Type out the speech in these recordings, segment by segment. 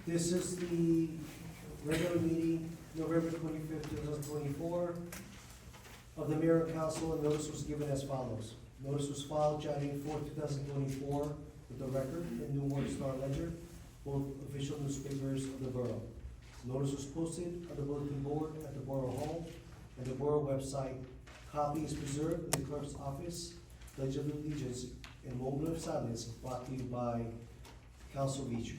This is the regular meeting, November 25th, 2024, of the Mayor and Council, and notice was given as follows. Notice was filed January 4th, 2024, with the record in New York Star Ledger, both official newspapers of the borough. Notice was posted on the bulletin board at the Borough Hall and the Borough website. Copy is preserved in the clerk's office. Pledge of Allegiance and moment of silence brought to you by Council Beach.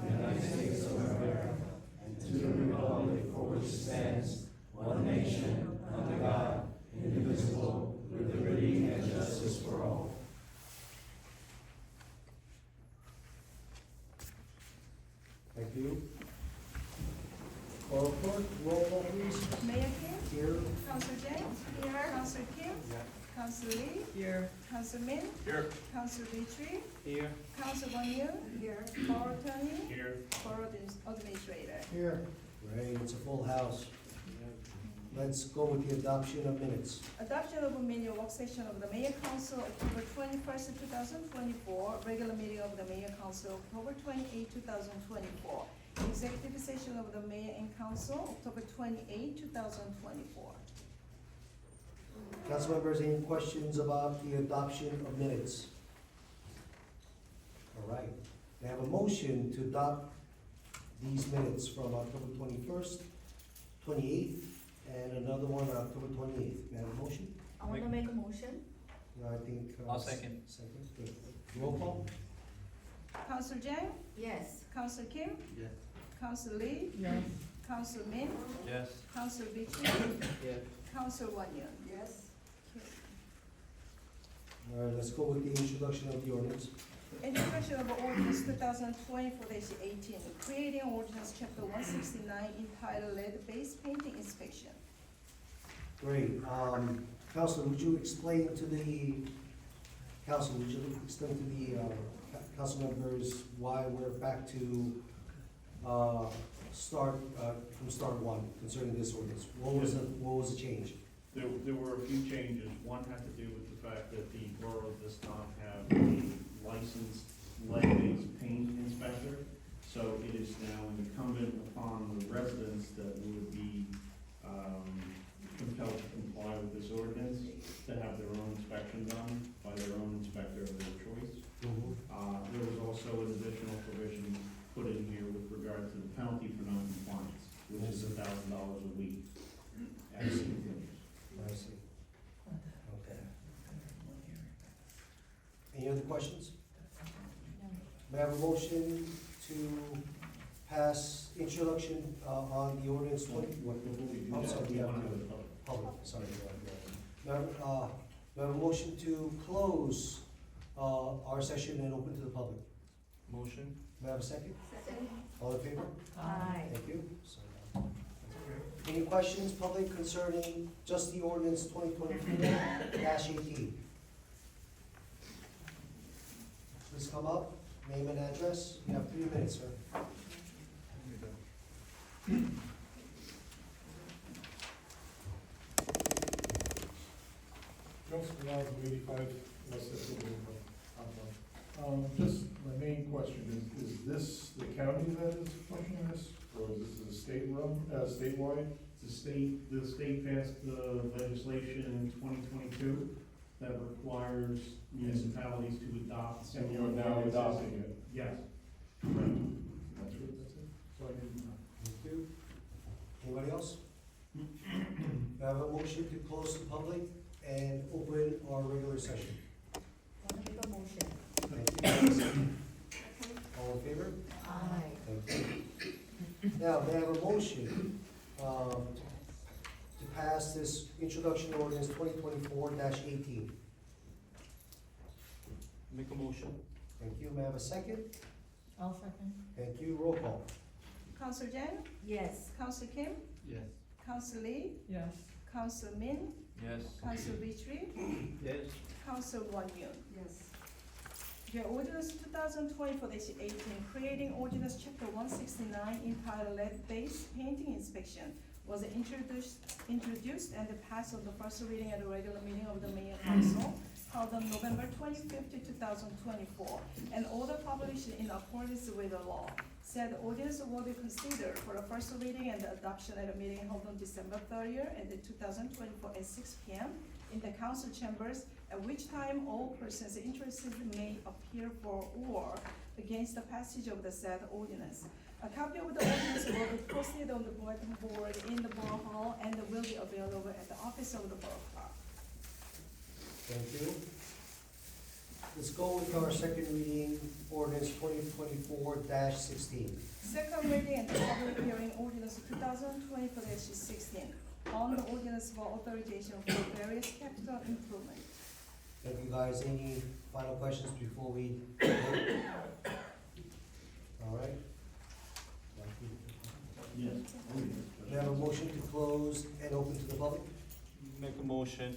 United States of America, and to the republic for which it stands, one nation, under God, indivisible, with liberty and justice for all. Thank you. Call clerk, roll call please. Mayor Kim, Here. Council James, here, Council Kim, Council Lee, Here. Council Min, Here. Council Vitri, Here. Council Von Yoon, here, Borough Attorney, Here. Borough Administrator. Here. Great, it's a full house. Let's go with the adoption of minutes. Adoption of a mini work session of the Mayor Council, October 21st, 2024, regular meeting of the Mayor Council, October 28, 2024. Executive session of the Mayor and Council, October 28, 2024. Council members, any questions about the adoption of minutes? All right, we have a motion to adopt these minutes from October 21st, 28th, and another one on October 28th. May I have a motion? I want to make a motion. No, I think. I'll second. Second, good. Roll call? Council Jang, Yes. Council Kim, Yes. Council Lee, Yes. Council Min, Yes. Council Vitri, Yes. Council Von Yoon. Yes. All right, let's go with the introduction of the ordinance. Introduction of ordinance 2024-18, creating ordinance chapter 169 entitled Lead-Based Painting Inspection. Great, Council, would you explain to the council, council members why we're back to, from start one concerning this ordinance? What was the change? There were a few changes. One had to do with the fact that the borough does not have a licensed lead-based paint inspector. So it is now incumbent upon the residents that would be compelled to comply with this ordinance to have their own inspection done by their own inspector of their choice. There was also an additional provision put in here with regard to the penalty for non-compliance, which is $1,000 a week as it continues. I see. Okay. Any other questions? May I have a motion to pass introduction on the ordinance 20? I'm sorry, we have to public, sorry. May I have a motion to close our session and open to the public? Motion. May I have a second? Second. All in favor? Aye. Thank you. Any questions, public, concerning just the ordinance 2024-18? Please come up, name and address. You have 3 minutes, sir. Joseph Miles, 85 West Sixth Just my main question is this the county that is pushing this, or is this a statewide? The state passed the legislation in 2022 that requires municipalities to adopt. And you're now adopting it? Yes. That's it? So I didn't know. Thank you. Anybody else? I have a motion to close the public and open our regular session. I want to make a motion. Thank you. All in favor? Aye. Thank you. Now, may I have a motion to pass this introduction ordinance 2024-18? Make a motion. Thank you. May I have a second? I'll second. Thank you. Roll call. Council Jang, Yes. Council Kim, Yes. Council Lee, Yes. Council Min, Yes. Council Vitri, Yes. Council Von Yoon. Yes. Okay, ordinance 2024-18, creating ordinance chapter 169 entitled Lead-Based Painting Inspection. was introduced and passed on the first reading at the regular meeting of the Mayor Council held on November 25th, 2024, and order published in accordance with the law. Said ordinance will be considered for the first reading and adoption at a meeting held on December 30th, and 2024 at 6 p.m. in the council chambers, at which time all persons interested may appear for or against the passage of the said ordinance. A copy of the ordinance will be posted on the bulletin board in the Borough Hall and will be available at the office of the Borough Clerk. Thank you. Let's go with our second reading, ordinance 2024-16. Second reading and public hearing ordinance 2024-16 on the ordinance for authorization for various capital improvement. Thank you, guys. Any final questions before we vote? All right. Yes. We have a motion to close and open to the public. Make a motion.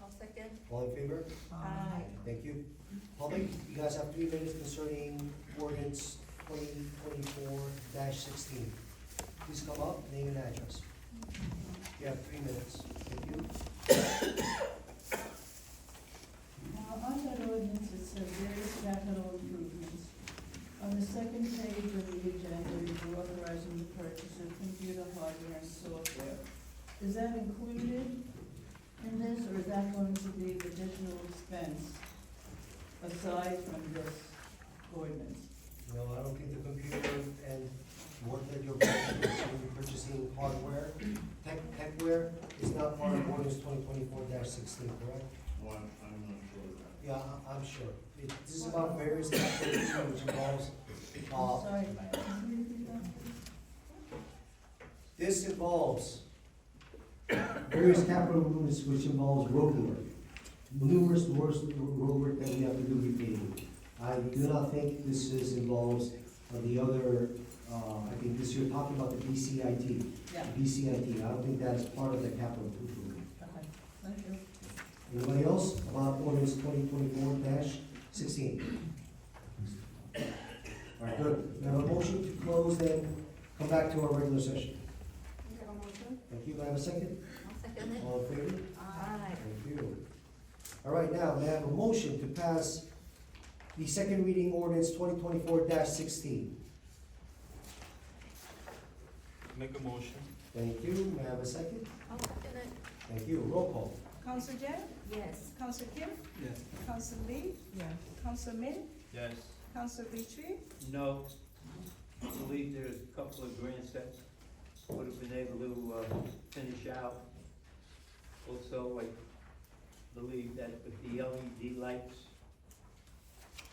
I'll second. All in favor? Aye. Thank you. Public, you guys have 3 minutes concerning ordinance 2024-16. Please come up, name and address. You have 3 minutes. Thank you. On that ordinance, it says various capital improvements. On the second page of the agenda, you're authorizing the purchase of computer hardware and software. Is that included in this, or is that going to be additional expense aside from this ordinance? No, I don't think the computer and work that you're purchasing hardware, techware, is not part of ordinance 2024-16, correct? Well, I'm not sure of that. Yeah, I'm sure. This is about various capital improvements which involves, Sorry, can you repeat that? this involves various capital improvements which involves road work. Numerous road work that we have to do repaving. I do not think this involves the other, I think this, you're talking about the BCIT. Yeah, BCIT, I don't think that's part of the capital improvement. okay, thank you. Anybody else about ordinance 2024-16? All right, good. We have a motion to close, then come back to our regular session. Make a motion. Thank you. May I have a second? I'll second it. All in favor? Aye. Thank you. All right, now, may I have a motion to pass the second reading ordinance 2024-16? Make a motion. Thank you. May I have a second? I'll second it. Thank you. Roll call. Council Jen, Yes. Council Kim, Yes. Council Lee, Yes. Council Min, Yes. Council Vitri, No, I believe there's a couple of grants that would have been able to finish out. Also, I believe that with the LED lights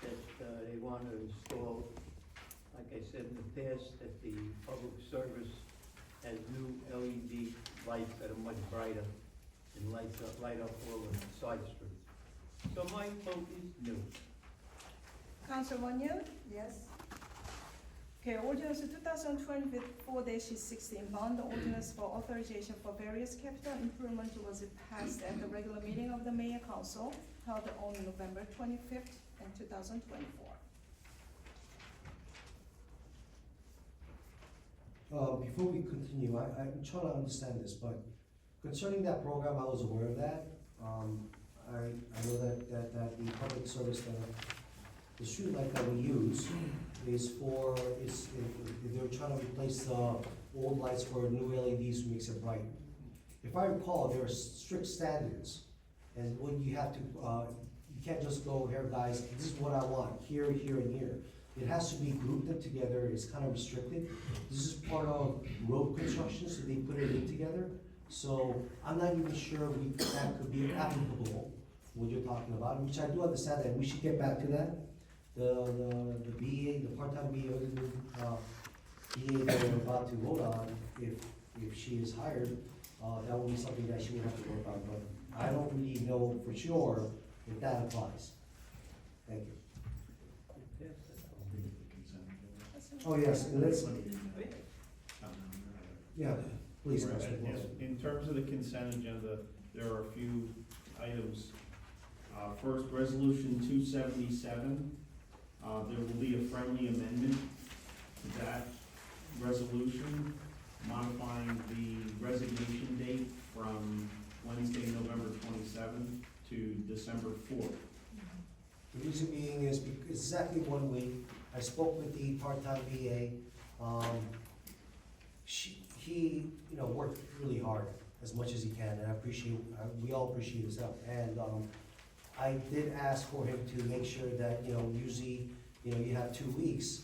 that they want to install, like I said in the past, that the public service has new LED lights that are much brighter and light up all the side streets. So my vote is no. Council Wanyel. Yes. Okay, ordinance 2024-16, bond ordinance for authorization for various capital improvement was passed at the regular meeting of the Mayor Council held on November 25th, 2024. Before we continue, I'm trying to understand this, but concerning that program, I was aware of that. I know that the public service, the street light that we use is they're trying to replace the old lights for new LEDs, makes it bright. If I recall, there are strict standards, and when you have to, you can't just go, here guys, this is what I want, here, here, and here. It has to be grouped them together, it's kind of restricted. This is part of road construction, so they put it in together. So I'm not even sure that could be applicable, what you're talking about, which I do understand that, we should get back to that. The BA, the part-time BA, BA that we're about to vote on, if she is hired, that will be something that she would have to work on, but I don't really know for sure if that applies. Thank you. Oh, yes, and let's, yeah, please, Right, Councilman yes. Wilson. In terms of the consent agenda, there are a few items. First, resolution 277, there will be a friendly amendment to that resolution. modifying the resignation date from Wednesday, November 27th to December 4th. The reason being is exactly 1 week. I spoke with the part-time VA. He, worked really hard as much as he can, and I appreciate, we all appreciate his help. And, I did ask for him to make sure that, usually, you have 2 weeks.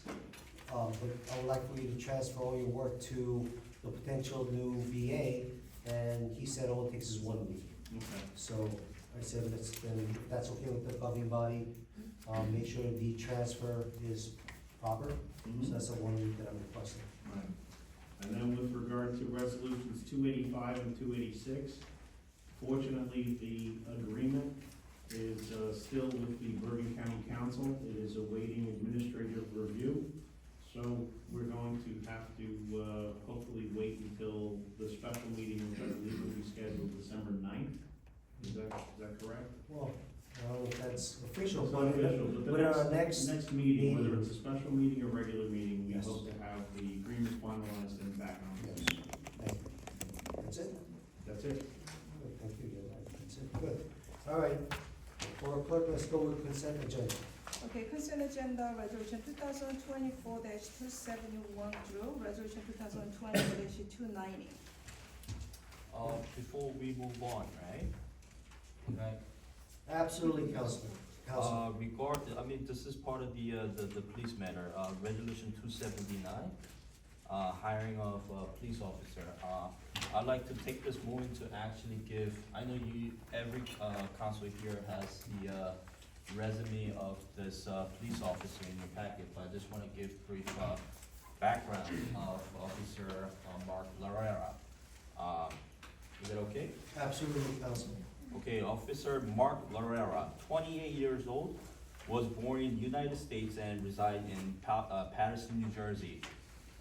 But I would like for you to transfer all your work to the potential new VA, and he said all it takes is 1 week. Okay. So I said, if that's okay with the governing body, make sure the transfer is proper. So that's the 1 week that I'm requesting. Right. And then with regard to resolutions 285 and 286, fortunately, the agreement is still with the Bergen County Council. It is awaiting administrative review. So we're going to have to hopefully wait until the special meeting, which I believe will be scheduled December 9th. Is that correct? Well, I don't know if that's official, It's but not official, but but our next, next meeting, whether meeting. it's a special meeting or regular meeting, we Yes. hope to have the agreement finalized and back on. yes, thank you. That's it? That's it. Good, thank you, that's it, good. All right, for clerk, let's go with consent agenda. Okay, consent agenda, resolution 2024-271 through resolution 2020-290. Before we move on, right? Right. Absolutely, Councilman. This is part of the police matter, resolution 279, hiring of a police officer. I'd like to take this moment to actually give, I know every council here has the resume of this police officer in your packet, but I just wanna give brief background of Officer Mark Larrera. Is that okay? Absolutely, Councilman. Okay, Officer Mark Larrera, 28 years old, was born in the United States and reside in Patterson, New Jersey.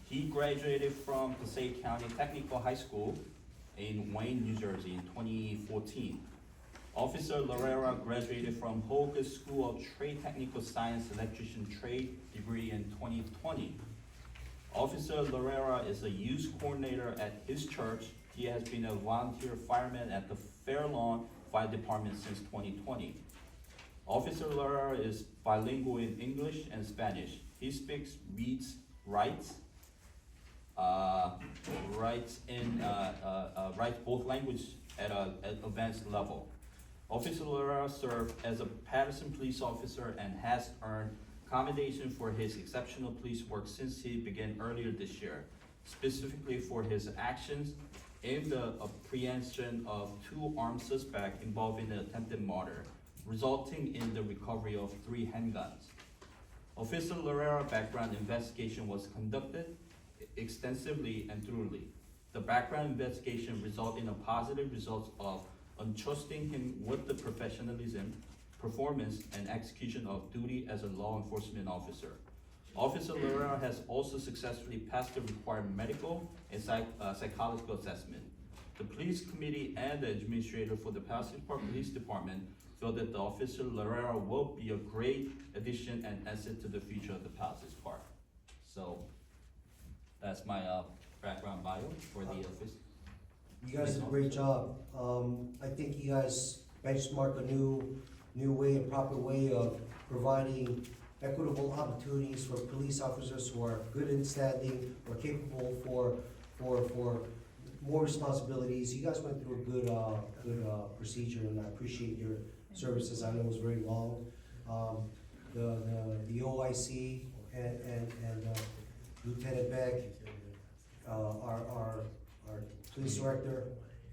He graduated from Passaic County Technical High School in Wayne, New Jersey in 2014. Officer Larrera graduated from Hogan School of Trade Technical Science Electrician Trade degree in 2020. Officer Larrera is a youth coordinator at his church. He has been a volunteer fireman at the Fairlawn Fire Department since 2020. Officer Larrera is bilingual in English and Spanish. He speaks, reads, writes both languages at an advanced level. Officer Larrera served as a Patterson police officer and has earned commendation for his exceptional police work since he began earlier this year, specifically for his actions in the apprehension of 2 armed suspects involved in an attempted murder, resulting in the recovery of 3 handguns. Officer Larrera's background investigation was conducted extensively and thoroughly. The background investigation resulted in a positive result of entrusting him with the professionalism, performance, and execution of duty as a law enforcement officer. Officer Larrera has also successfully passed the required medical and psychological assessment. The police committee and the administrator for the Patterson Park Police Department feel that the Officer Larrera will be a great addition and asset to the future of the Patterson Park. So that's my background bio for the office. You guys did a great job. I think you guys benchmark a new way, a proper way of providing equitable opportunities for police officers who are good in standing or capable for more responsibilities. You guys went through a good procedure, and I appreciate your services. I know it was very long. The OIC and Lieutenant Beck, our police director,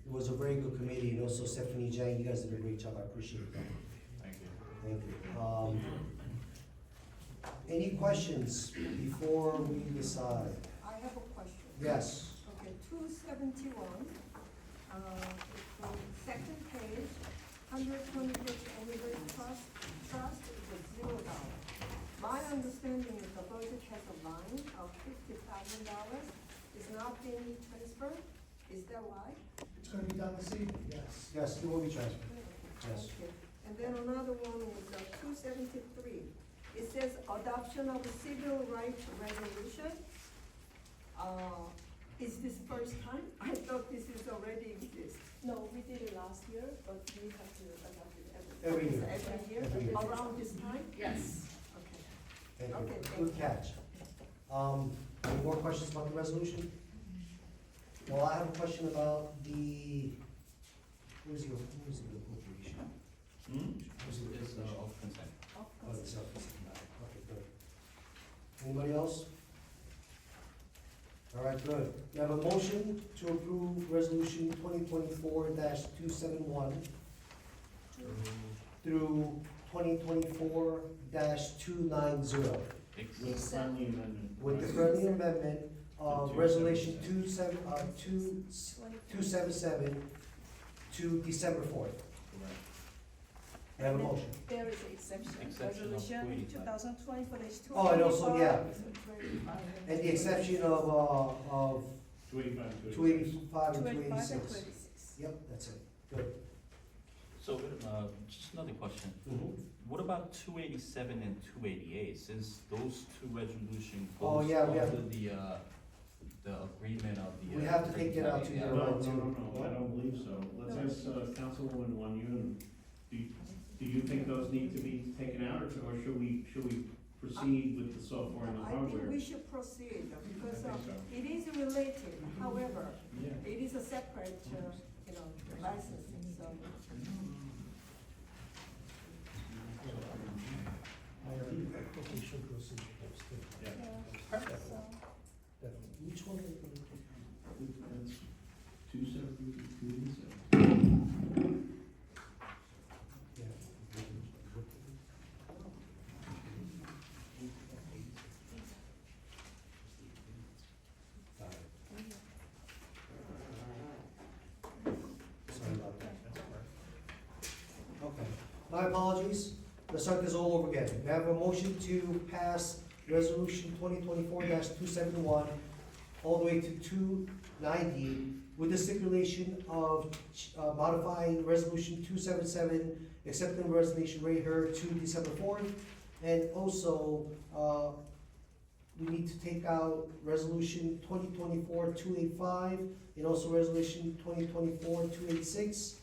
it was a very good committee, and also Stephanie Jang, you guys did a great job. I appreciate that. Thank you. Thank you. Any questions before we decide? I have a question. Yes. Okay, 271, the second page, 125th Anniversary Trust, it was $0. My understanding is the budget has a line of $50,000 is not being transferred, is that right? It's gonna be done this evening, yes. Yes, it will be transferred. Yes. Okay. And then another one was 273. It says adoption of a civil rights resolution. Is this first time? I thought this is already exist. No, we did it last year, but we have to adopt it Every year. Every year, Every year. around this time? Yes. Okay. Thank you. Okay, thank Good catch. Any more questions about the resolution? Well, I have a question about the, where's the appropriation? Where's the It's appropriation? of consent. Of Oh, course. it's up. Okay, good. Anybody else? All right, good. We have a motion to approve resolution 2024-271 through 2024-290 With friendly amendment. with the friendly amendment of resolution 277 to December 4th. Correct. I have a motion. There is an exception, Exception of resolution 285. 2020 for this two. Oh, and also, yeah, and the exception of 285, 285 and 285 and 286. 286. Yep, that's it. Good. So, just another question. Mhm. What about 287 and 288, since those two resolutions Oh, goes yeah, we have- under the agreement of the. We have to take that out to Yeah. your No, right, too. I don't believe so. Let's No. ask Councilwoman Wanyun, do you think those need to be taken out, or should we proceed with the software and the I think hardware? we should proceed because I think so. it is related, however, Yeah. it is a separate, licensing, so. Application procedure, those two. Yeah. Perfect. So, Definitely. Which one are you going to take? That's 287. Yeah. Sorry about that. Okay, my apologies. Let's start this all over again. We have a motion to pass resolution 2024-271 all the way to 290 with the stipulation of modifying resolution 277, accepting the resignation rate heard to December 4th. And also, we need to take out resolution 2024-285 and also resolution 2024-286.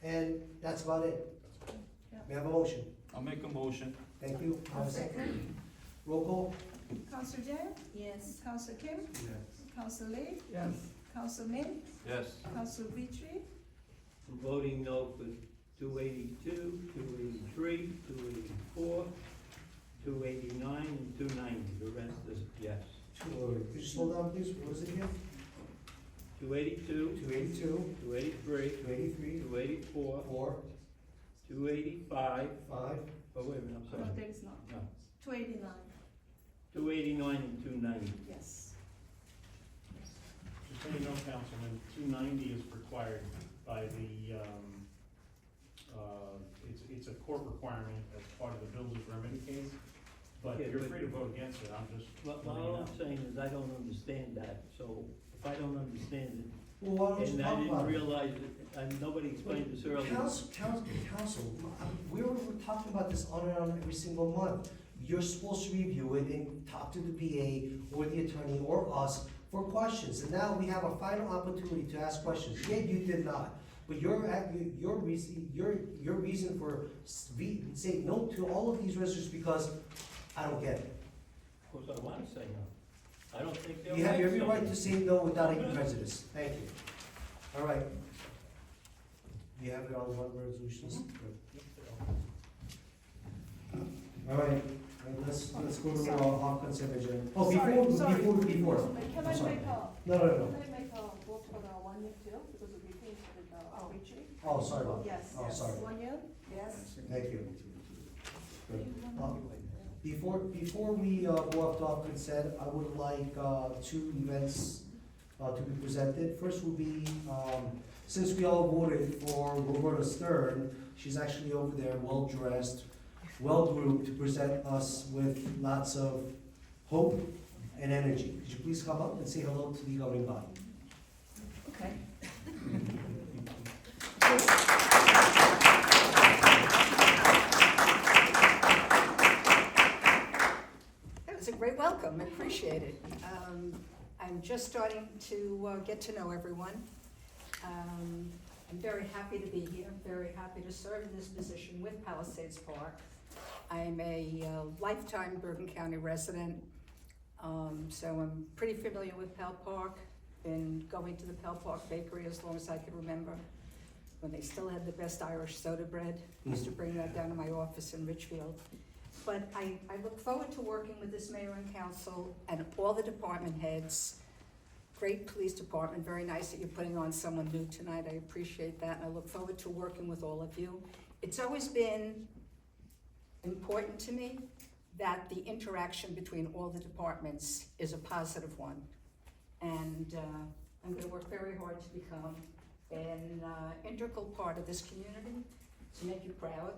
And that's about it. Yeah. May I have a motion? I'll make a motion. Thank you. Have a second. Roll call? Council Jen? Yes. Council Kim? Council Lee? Yes. Council Min? Yes. Council Vitri? I'm voting no for 282, 283, 284, 289, and 290. The rest is yes. Could you slow down, please? What is it again? 282, 282, 283, 283, 284, 4, 285, 5. oh wait a minute, I'm No, sorry. there is not. No. 289, 289 and 290. yes. Just so you know, Councilman, 290 is required by the, it's a court requirement as part of the Builders Remedy case, but Yeah, you're but- free to vote against it, I'm just Well, letting you all know. I'm saying is I don't understand that, so if I don't understand Well, why it, don't you and I talk didn't about it? realize it, and nobody explained this earlier. Council, we were talking about this on and on every single month. You're supposed to review it and talk to the BA or the attorney or us for questions. And now we have a final opportunity to ask questions. Yet you did not. But your reason for saying no to all of these resolutions because I don't get it. Of course, I wanna say no. I don't think they're You have right, every so- right to say no without any prejudice. Thank you. All right. You have it on one resolutions? All right, let's go to our consent agenda. Oh, Sorry. before. Can I'm I sorry. make a, No. can I make a vote for the 1 year too, because we finished with the Vitri? Oh, sorry about that. Yes, Oh, yes, sorry. 1 year? Yes. Thank you. Good. Before we go off to our consent, I would like two events to be presented. First will be, since we all voted for Roberta Stern, she's actually over there, well-dressed, well-groomed, to present us with lots of hope and energy. Could you please come up and say hello to the governing body? Okay. That was a great welcome, I appreciate it. I'm just starting to get to know everyone. I'm very happy to be here, very happy to serve in this position with Palisades Park. I'm a lifetime Bergen County resident, so I'm pretty familiar with Pal Park. Been going to the Pal Park Bakery as long as I can remember, when they still had the best Irish soda bread. Used to bring that down to my office in Richfield. But I look forward to working with this mayor and council and all the department heads. Great police department, very nice that you're putting on someone new tonight, I appreciate that, and I look forward to working with all of you. It's always been important to me that the interaction between all the departments is a positive one. And I'm gonna work very hard to become an integral part of this community, to make you proud,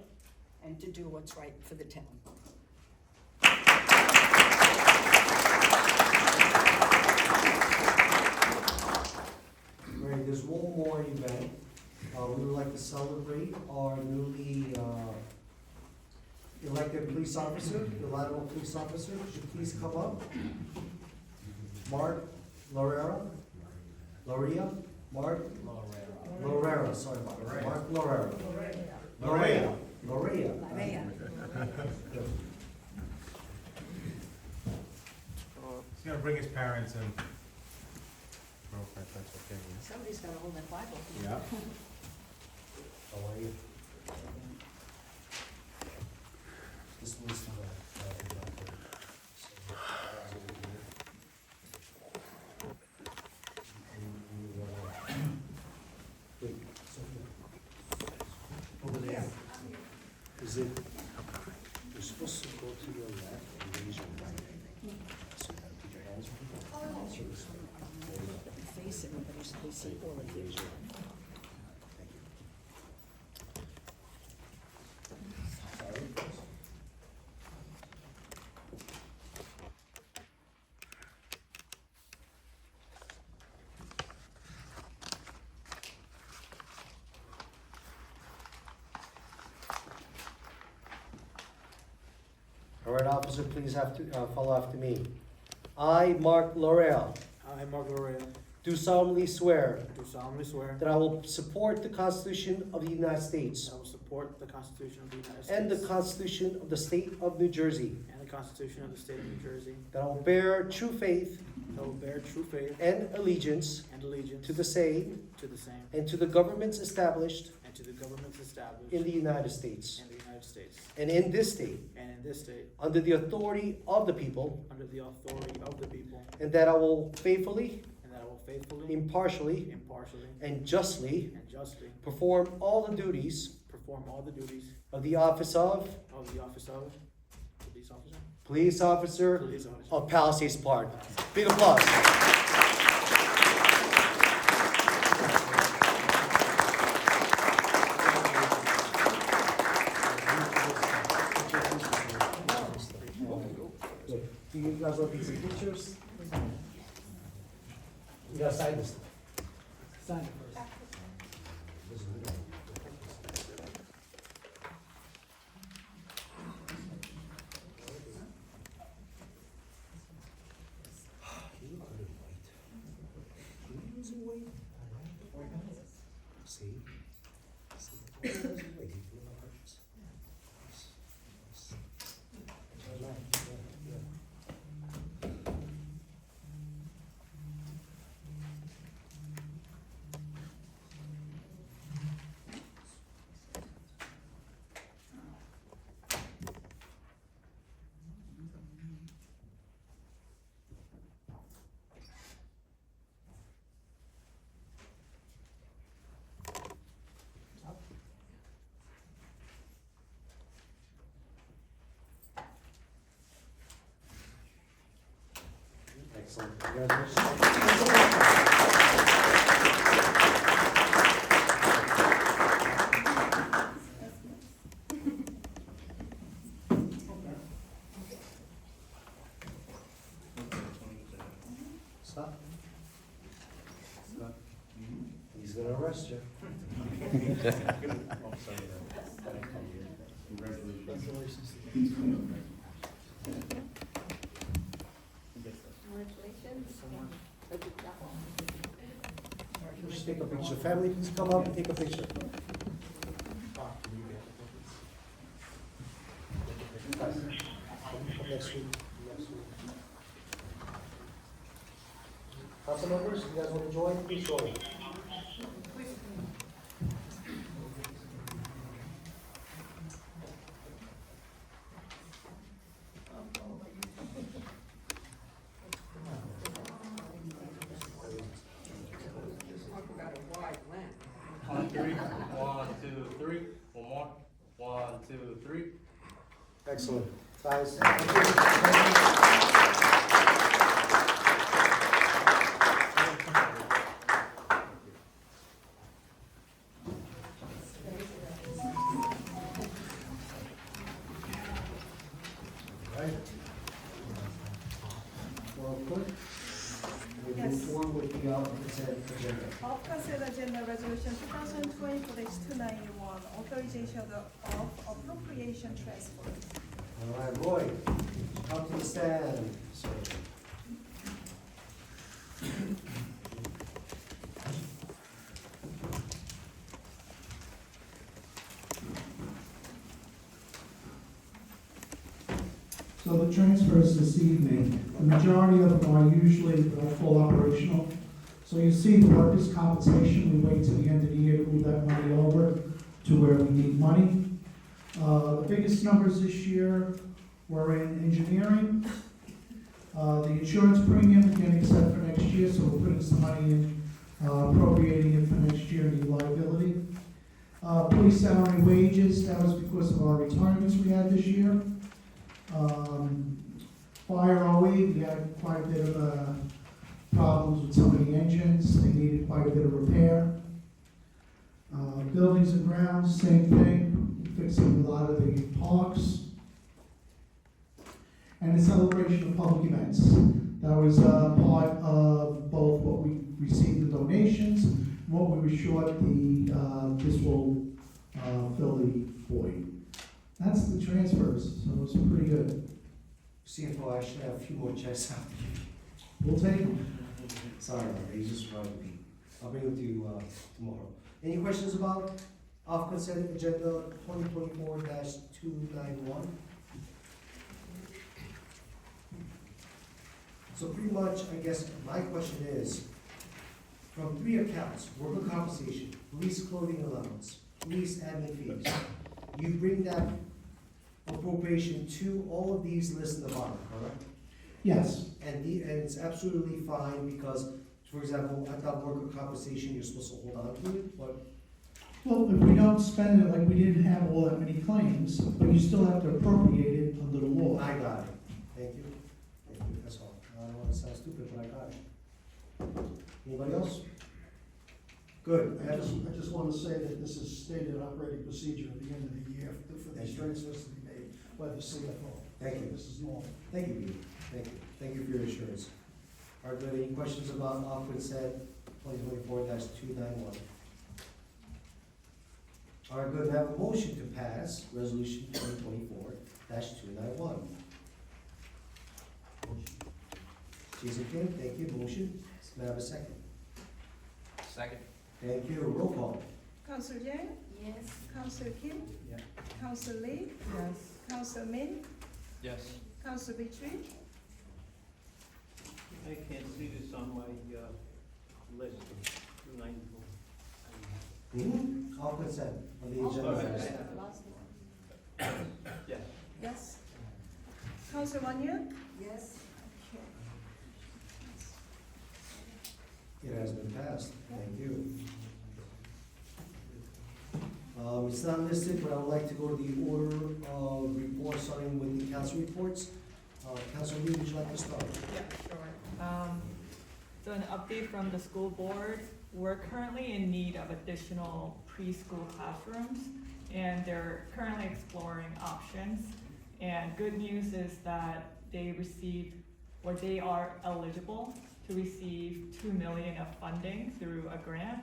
and to do what's right for the town. Right, there's one more event. We would like to celebrate our newly elected police officer, the lateral police officer. Could you please come up? Mark Lorera? Mark? Lorera, sorry about that. Mark Lorera. Lorera. He's gonna bring his parents and girlfriend, that's okay. Somebody's gotta hold that Bible. Yeah. How are you? This needs to go. Wait, over there. Is it, you're supposed to go to your left and raise your right. So you gotta put your hands on it. Face everybody so they see all of you. Raise your right. Thank you. Sorry. All right, officer, please have to follow after me. I, Mark Laurel, I, Mark Lorraine, do solemnly swear do solemnly swear that I will support the Constitution of the United States that I will support the Constitution of the United States and the Constitution of the State of New Jersey, and the Constitution of the State of New Jersey, that I will bear true faith that I will bear true faith and allegiance and allegiance to the same to the same and to the governments established and to the governments established in the United States in the United States and in this state, and in this state, under the authority of the people, under the authority of the people, and that I will faithfully, and that I will faithfully, impartially, impartially, and justly and justly perform all the duties perform all the duties of the office of of the office of police officer, Police Officer police officer. of Palisades Park. Big applause. Good. Do you guys want to take some pictures? You gotta sign this. Sign it first. You look good in white. Are you losing weight? See? See? You're losing weight. You feel my purchase? Excellent. Congratulations. Stop. Stop. He's gonna arrest you. Congratulations. Congratulations. just take a picture. Family, please come up and take a picture. Guys, come next week. Council members, you guys want to join? Please join. On three, 1, 2, 3, one more, 1, 2, 3. Excellent. Guys, right. Well, good. We move Yes. forward with the consent agenda. Of consent agenda resolution 2020-291, authorization of appropriation transfer. All right, Roy, come to the stand, sir. So the transfers this evening, the majority of them are usually full operational. So you see the workers' compensation, we wait till the end of the year to move that money over to where we need money. The biggest numbers this year were in engineering. The insurance premium, again, except for next year, so we're putting some money in, appropriating it for next year in the liability. Police salary wages, that was because of our retirements we had this year. Fire OE, we had quite a bit of problems with some of the engines, they needed quite a bit of repair. Buildings and grounds, same thing, fixing a lot of the parks. And the celebration of public events, that was part of both what we received the donations, and what we were short, this will fill the void. That's the transfers, so it's pretty good. CFO, I should have a few more checks out. We'll take them. Sorry, you just wrong with me. I'll bring it to you tomorrow. Any questions about off consent agenda 2024-291? So pretty much, I guess, my question is, from 3 accounts, worker compensation, police clothing allowance, police admin fees, you bring that appropriation to all of these lists in the bottom, correct? Yes, And it's absolutely fine because, for example, I thought worker compensation, you're supposed to hold on to it, but well, if we don't spend it, like we didn't have all that many claims, but you still have to appropriate it under the law. I got it. Thank you. Thank you, that's all. I don't wanna sound stupid, but I got it. Anybody else? Good. I just want to say that this is stated operating procedure at the end of the year for these transfers to be made by the CFO. Thank you. This is normal. Thank you, Peter. Thank you. Thank you for your assurance. Are there any questions about off consent 2024-291? All right, good. I have a motion to pass resolution 2024-291. Jason Kim, thank you. Motion. May I have a second? Second. Thank you. Roll call. Council Yang? Yes. Council Kim? Yeah. Council Lee? Yes. Council Min? Yes. Council Victory? I can't see this on my list of 294. Off consent on the all right. agenda. Last one. Yes. Yes. Council Wanya? Yes. It has been passed. Thank you. It's not listed, but I would like to go to the order of reports, starting with the council reports. Council Lee, would you like to start? Yeah, sure. So an update from the school board, we're currently in need of additional preschool classrooms, and they're currently exploring options. And good news is that they received, or they are eligible to receive $2 million of funding through a grant.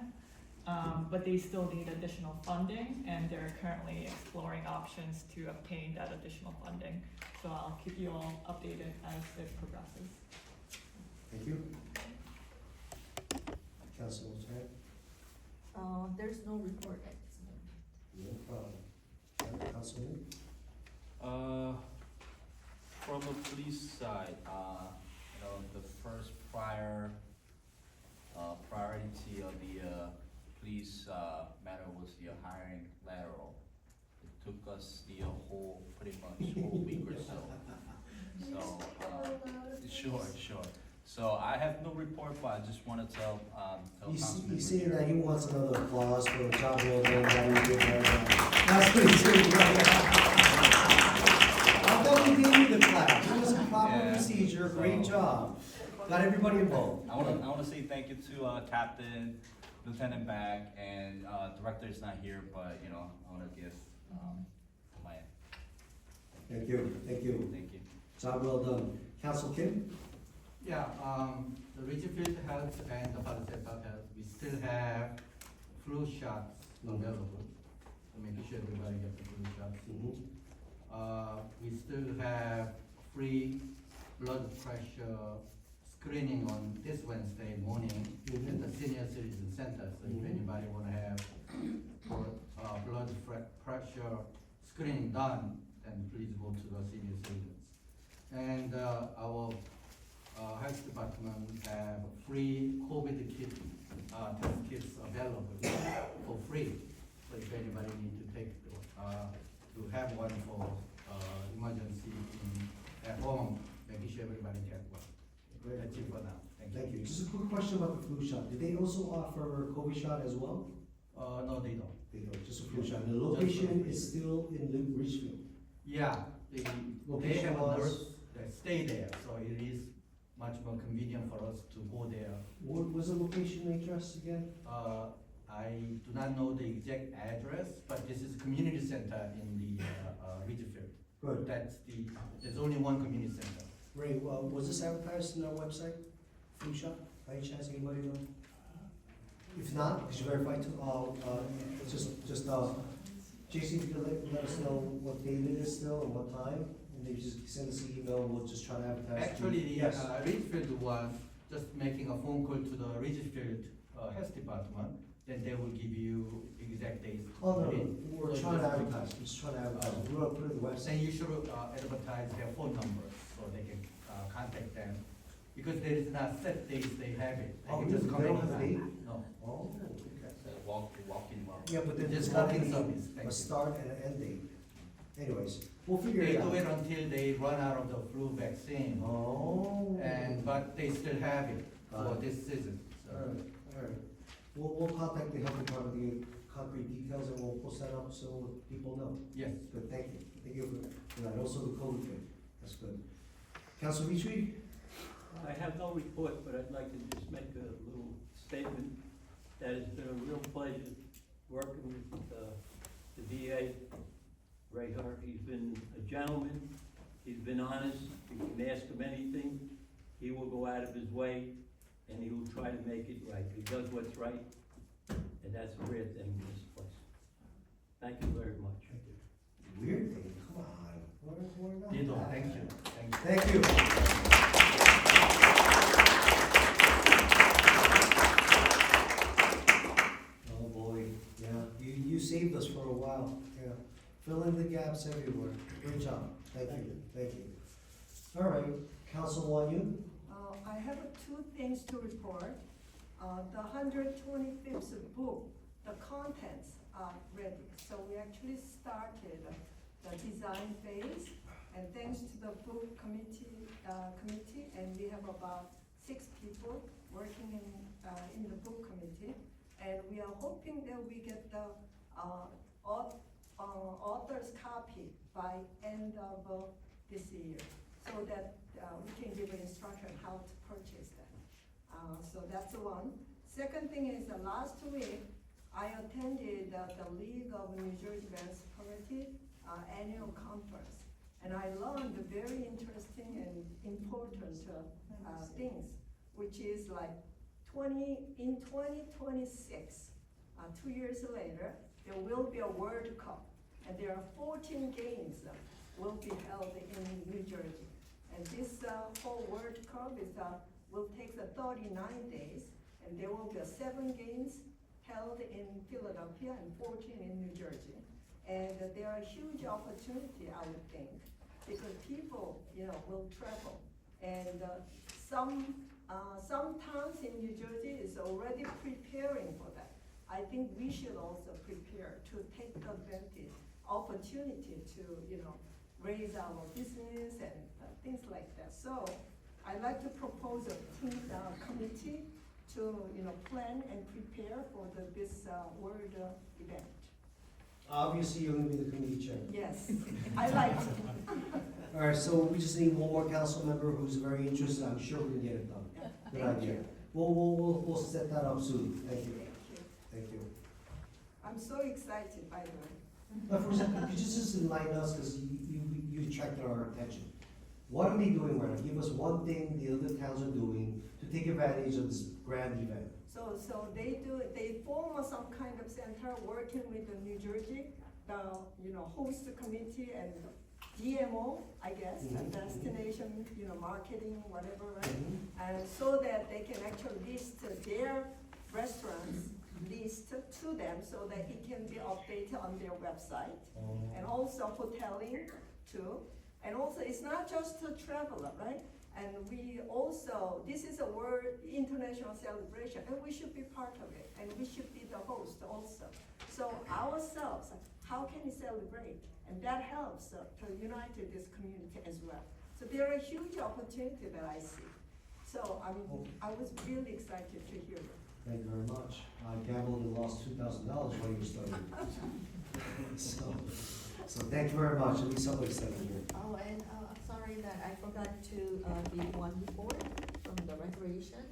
But they still need additional funding, and they're currently exploring options to obtain that additional funding. So I'll keep you all updated as it progresses. Thank you. Council Lieutenant? There's no report at this moment. No problem. Councilman? From the police side, the first priority of the police matter was the hiring lateral. It took us pretty much whole week or so. So, sure. So I have no report, but I just wanna tell Councilman. He's saying that he wants another applause for the job well done that he did right now. That's what he's saying. I thought we gave you the clap. It was a proper Yeah. procedure, great job. Got everybody involved. I wanna say thank you to Captain, Lieutenant Back, and Director is not here, but I wanna give my Thank you. thank you. Job well done. Council Kim? Yeah, the Ridgefield Health and the Palisade Health, we still have flu shots available, to make sure everybody gets the flu shots. We still have free blood pressure screening on this Wednesday morning at the Senior Citizen Center. So if anybody wanna have blood pressure screening done, then please go to the senior citizens. And our health department have free COVID kit, test kits available for free. So if anybody need to take, to have one for emergency at home, making sure everybody get one. That's it for now. Thank you. Just a quick question about the flu shot. Did they also offer COVID shot as well? No, they don't. They don't, just a flu shot. And the location is still in Ridgefield. Yeah, they Location have a was- nurse that stay there, so it is much more convenient for us to go there. What was the location and address again? I do not know the exact address, but this is community center in the Ridgefield. Good. There's only one community center. Ray, was this advertised on our website? Flu shot? By any chance, anybody know? If not, could you verify to, Jason, if you could let us know what date it is still and what time, and then just send us an email, and we'll just try to advertise. Actually, the Yes. Ridgefield was just making a phone call to the Ridgefield Health Department, then they will give you exact dates. Oh, no, we're trying to advertise, we're just trying to advertise, we're gonna put it on the website. Then you should advertise their phone numbers so they can contact them. Because there is not set dates they have it. They Oh, can just they come don't have a anytime. date? No. Oh, okay. Walk-in. Yeah, but then Just there's gotta walk-in be service, thank a you. start and an end date. Anyways, we'll figure They it do out. it until they run out of the flu vaccine. Oh. But they still have it for this season. Alright. We'll contact the health department to get concrete details and we'll post that up so people know. Yes. Good, thank you. Thank you for that. Also the COVID thing. That's good. Council Vitri? I have no report, but I'd like to just make a little statement that it's been a real pleasure working with the VA. Ray Hart, he's been a gentleman, he's been honest, you can ask him anything, he will go out of his way, and he will try to make it right. He does what's right, and that's a rare thing in this place. Thank you very much. Weird thing, come on. We're not Ditto, that thank you. bad. Thank you. Oh, boy, yeah, you saved us for a while, yeah. Fill in the gaps everywhere. Great job. Thank you. All right, Council Wanyun? I have two things to report. The 125th book, the contents are ready. So we actually started the design phase, and thanks to the book committee, and we have about 6 people working in the book committee, and we are hoping that we get the author's copy by end of this year, so that we can give an instruction how to purchase them. So that's one. Second thing is last week, I attended the League of New Jersey Municipalities annual conference, and I learned very interesting and important things, which is like in 2026, 2 years later, there will be a World Cup, and there are 14 games will be held in New Jersey. And this whole World Cup will take 39 days, and there will be 7 games held in Philadelphia and 14 in New Jersey. And there are huge opportunity, I would think, because people, will travel. And some towns in New Jersey is already preparing for that. I think we should also prepare to take advantage, opportunity to, raise our business and things like that. So I'd like to propose a team committee to, plan and prepare for this world event. Obviously, you're gonna be the committee chair. Yes, I like it. All right, so we just need one more council member who's very interested. I'm sure we can get it done. Good Thank idea. you. We'll set that up soon. Thank you. Thank you. Thank you. I'm so excited, by the way. But for a second, could you just enlighten us, because you attracted our attention. What are we doing right now? Give us one thing the other towns are doing to take advantage of this grand event. So they form some kind of center working with the New Jersey, the, host committee and DMO, I guess, Mhm. destination, marketing, whatever, right? Mhm. And so that they can actually list their restaurants, list to them so that it can be updated on their website. And also hoteling too. And also, it's not just a traveler, right? And we also, this is a world international celebration, and we should be part of it, and we should be the host also. So ourselves, how can we celebrate? And that helps to unite this community as well. So there are huge opportunity that I see. So I was really excited to hear it. Thank you very much. I gambled and lost $2,000 while you were studying. So thank you very much. At least somebody said it here. Oh, and sorry that I forgot to give one report from the recreation.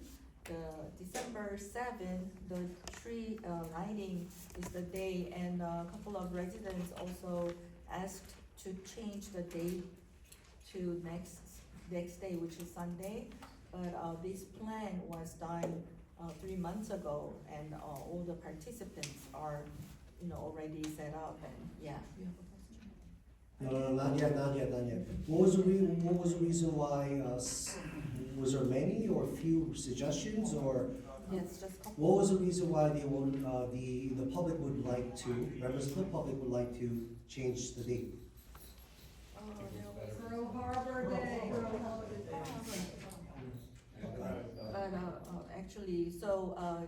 The December 7th, the tree lighting is the day, and a couple of residents also asked to change the date to next day, which is Sunday. But this plan was done 3 months ago, and all the participants are, already set up, and yeah. You have a question? No, not yet. What was the reason why, was there many or few suggestions, or Yes, just couple. what was the reason why they would, the public would like to, members of the public would like to change the date? Pearl Harbor Day. But actually, so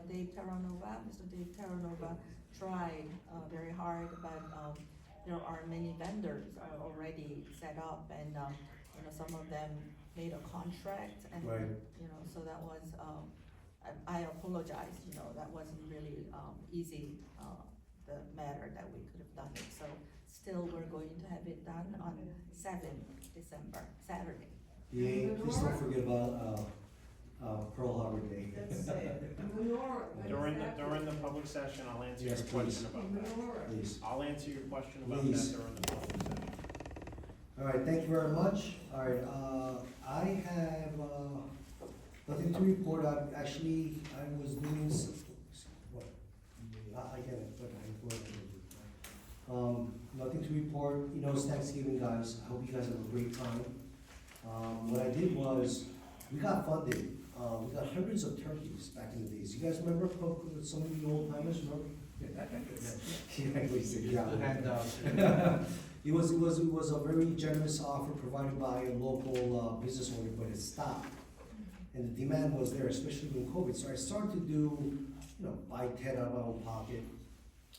Dave Terranova, Mr. Dave Terranova tried very hard, but there are many vendors already set up, and some of them made a contract, and Right. so that was I apologize, that wasn't really easy, the matter that we could have done it. So still, we're going to have it done on 7th December, Saturday. Yeah, please don't forget about Pearl Harbor Day. During the public session, I'll answer Yes, your question please. about that. Please. I'll answer your question about Please. that during the public session. All right, thank you very much. All right, I have nothing to report. I was doing what? I get it, but nothing to report. It's Thanksgiving, guys. I hope you guys have a great time. What I did was, we got funded. We got hundreds of turkeys back in the days. You guys remember some of the old timers, remember? Yeah, we said, yeah. It was a very generous offer provided by a local business owner, but it stopped. And the demand was there, especially when COVID. So I started to do, buy 10 out of my own pocket.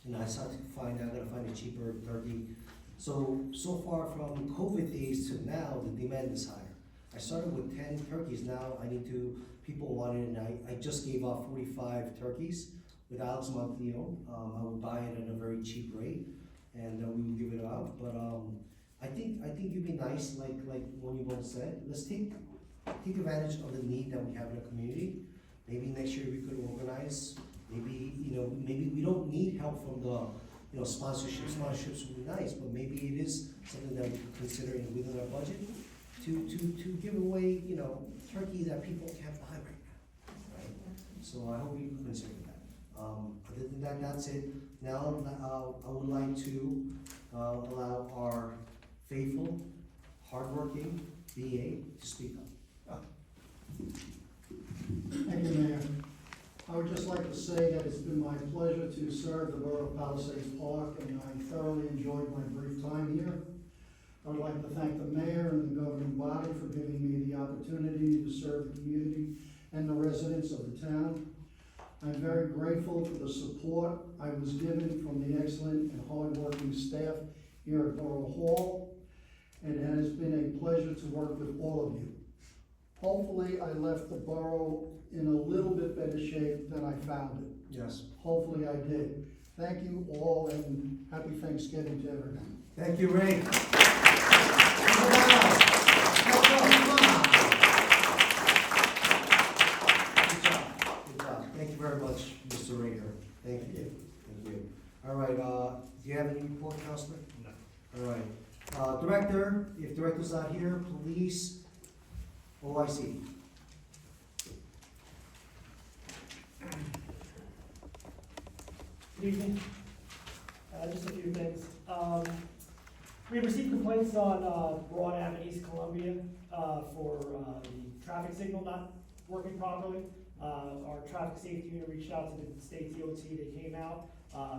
And I started to I gotta find a cheaper turkey. So far from COVID days to now, the demand is higher. I started with 10 turkeys, now people want it, and I just gave out 45 turkeys with Alex Montlino. I would buy it at a very cheap rate, and we would give it out. But I think it'd be nice, like when you both said, let's take advantage of the need that we have in the community. Maybe next year we could organize. Maybe we don't need help from the sponsorships. Sponsorships would be nice, but maybe it is something that we could consider within our budget to give away turkey that people can't buy right now. Right? So I hope you can consider that. Other than that, that's it. Now I would like to allow our faithful, hardworking BA to speak up. Thank you, Mayor. I would just like to say that it's been my pleasure to serve the Borough of Palisades Park, and I thoroughly enjoyed my brief time here. I would like to thank the mayor and the governing body for giving me the opportunity to serve the community and the residents of the town. I'm very grateful for the support I was given from the excellent and hardworking staff here at Borough Hall, and it has been a pleasure to work with all of you. Hopefully, I left the borough in a little bit better shape than I found it. Yes. Hopefully I did. Thank you all, and happy Thanksgiving to everyone. Thank you, Ray. Good job. Thank you very much, Mr. Rager. Thank you. Thank you. All right, do you have any report, Councilman? No. All right. Director, if Director's not here, Police, OIC. Good evening. Just a few things. We received complaints on Broad Ave in East Columbia for the traffic signal not working properly. Our traffic safety unit reached out to the state DOT. They came out.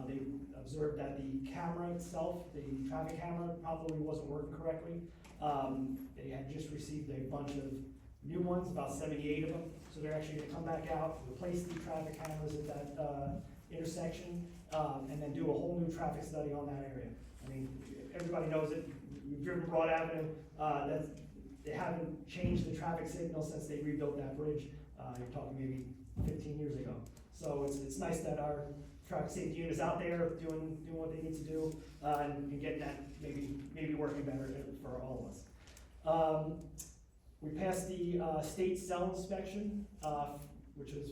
They observed that the camera itself, the traffic camera, probably wasn't working correctly. They had just received a bunch of new ones, about 78 of them. So they're actually going to come back out, replace the traffic cameras at that intersection, and then do a whole new traffic study on that area. I mean, everybody knows it. We've driven Broad Avenue. They haven't changed the traffic signal since they rebuilt that bridge. You're talking maybe 15 years ago. So it's nice that our traffic safety unit is out there doing what they need to do and getting that maybe working better for all of us. We passed the state cell inspection, which was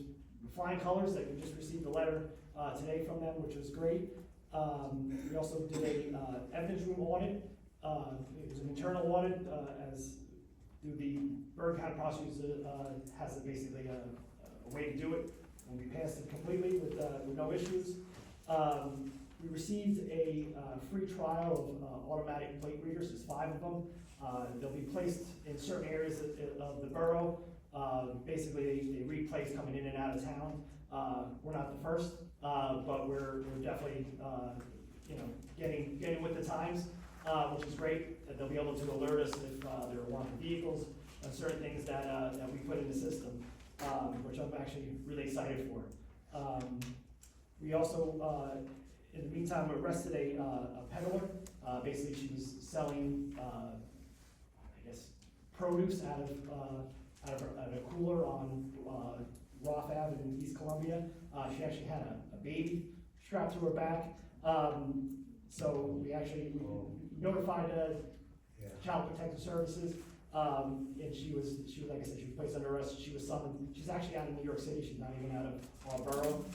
flying colors. That we just received a letter today from them, which was great. We also did a evidence room audit. It was an internal audit, as through the Bergen County Prosecutor has basically a way to do it, and we passed it completely with no issues. We received a free trial of automatic plate readers. There's 5 of them. They'll be placed in certain areas of the borough. Basically, they read plates coming in and out of town. We're not the first, but we're definitely getting with the times, which is great. They'll be able to alert us if there are wanted vehicles and certain things that we put in the system, which I'm actually really excited for. We also, in the meantime, arrested a peddler. Basically, she was selling, produce out of a cooler on Roth Ave in East Columbia. She actually had a baby strapped to her back. So we notified Child Protective Services, and she was, like I said, she was placed under arrest. She was summoned. She's actually out of New York City. She's not even out of our borough.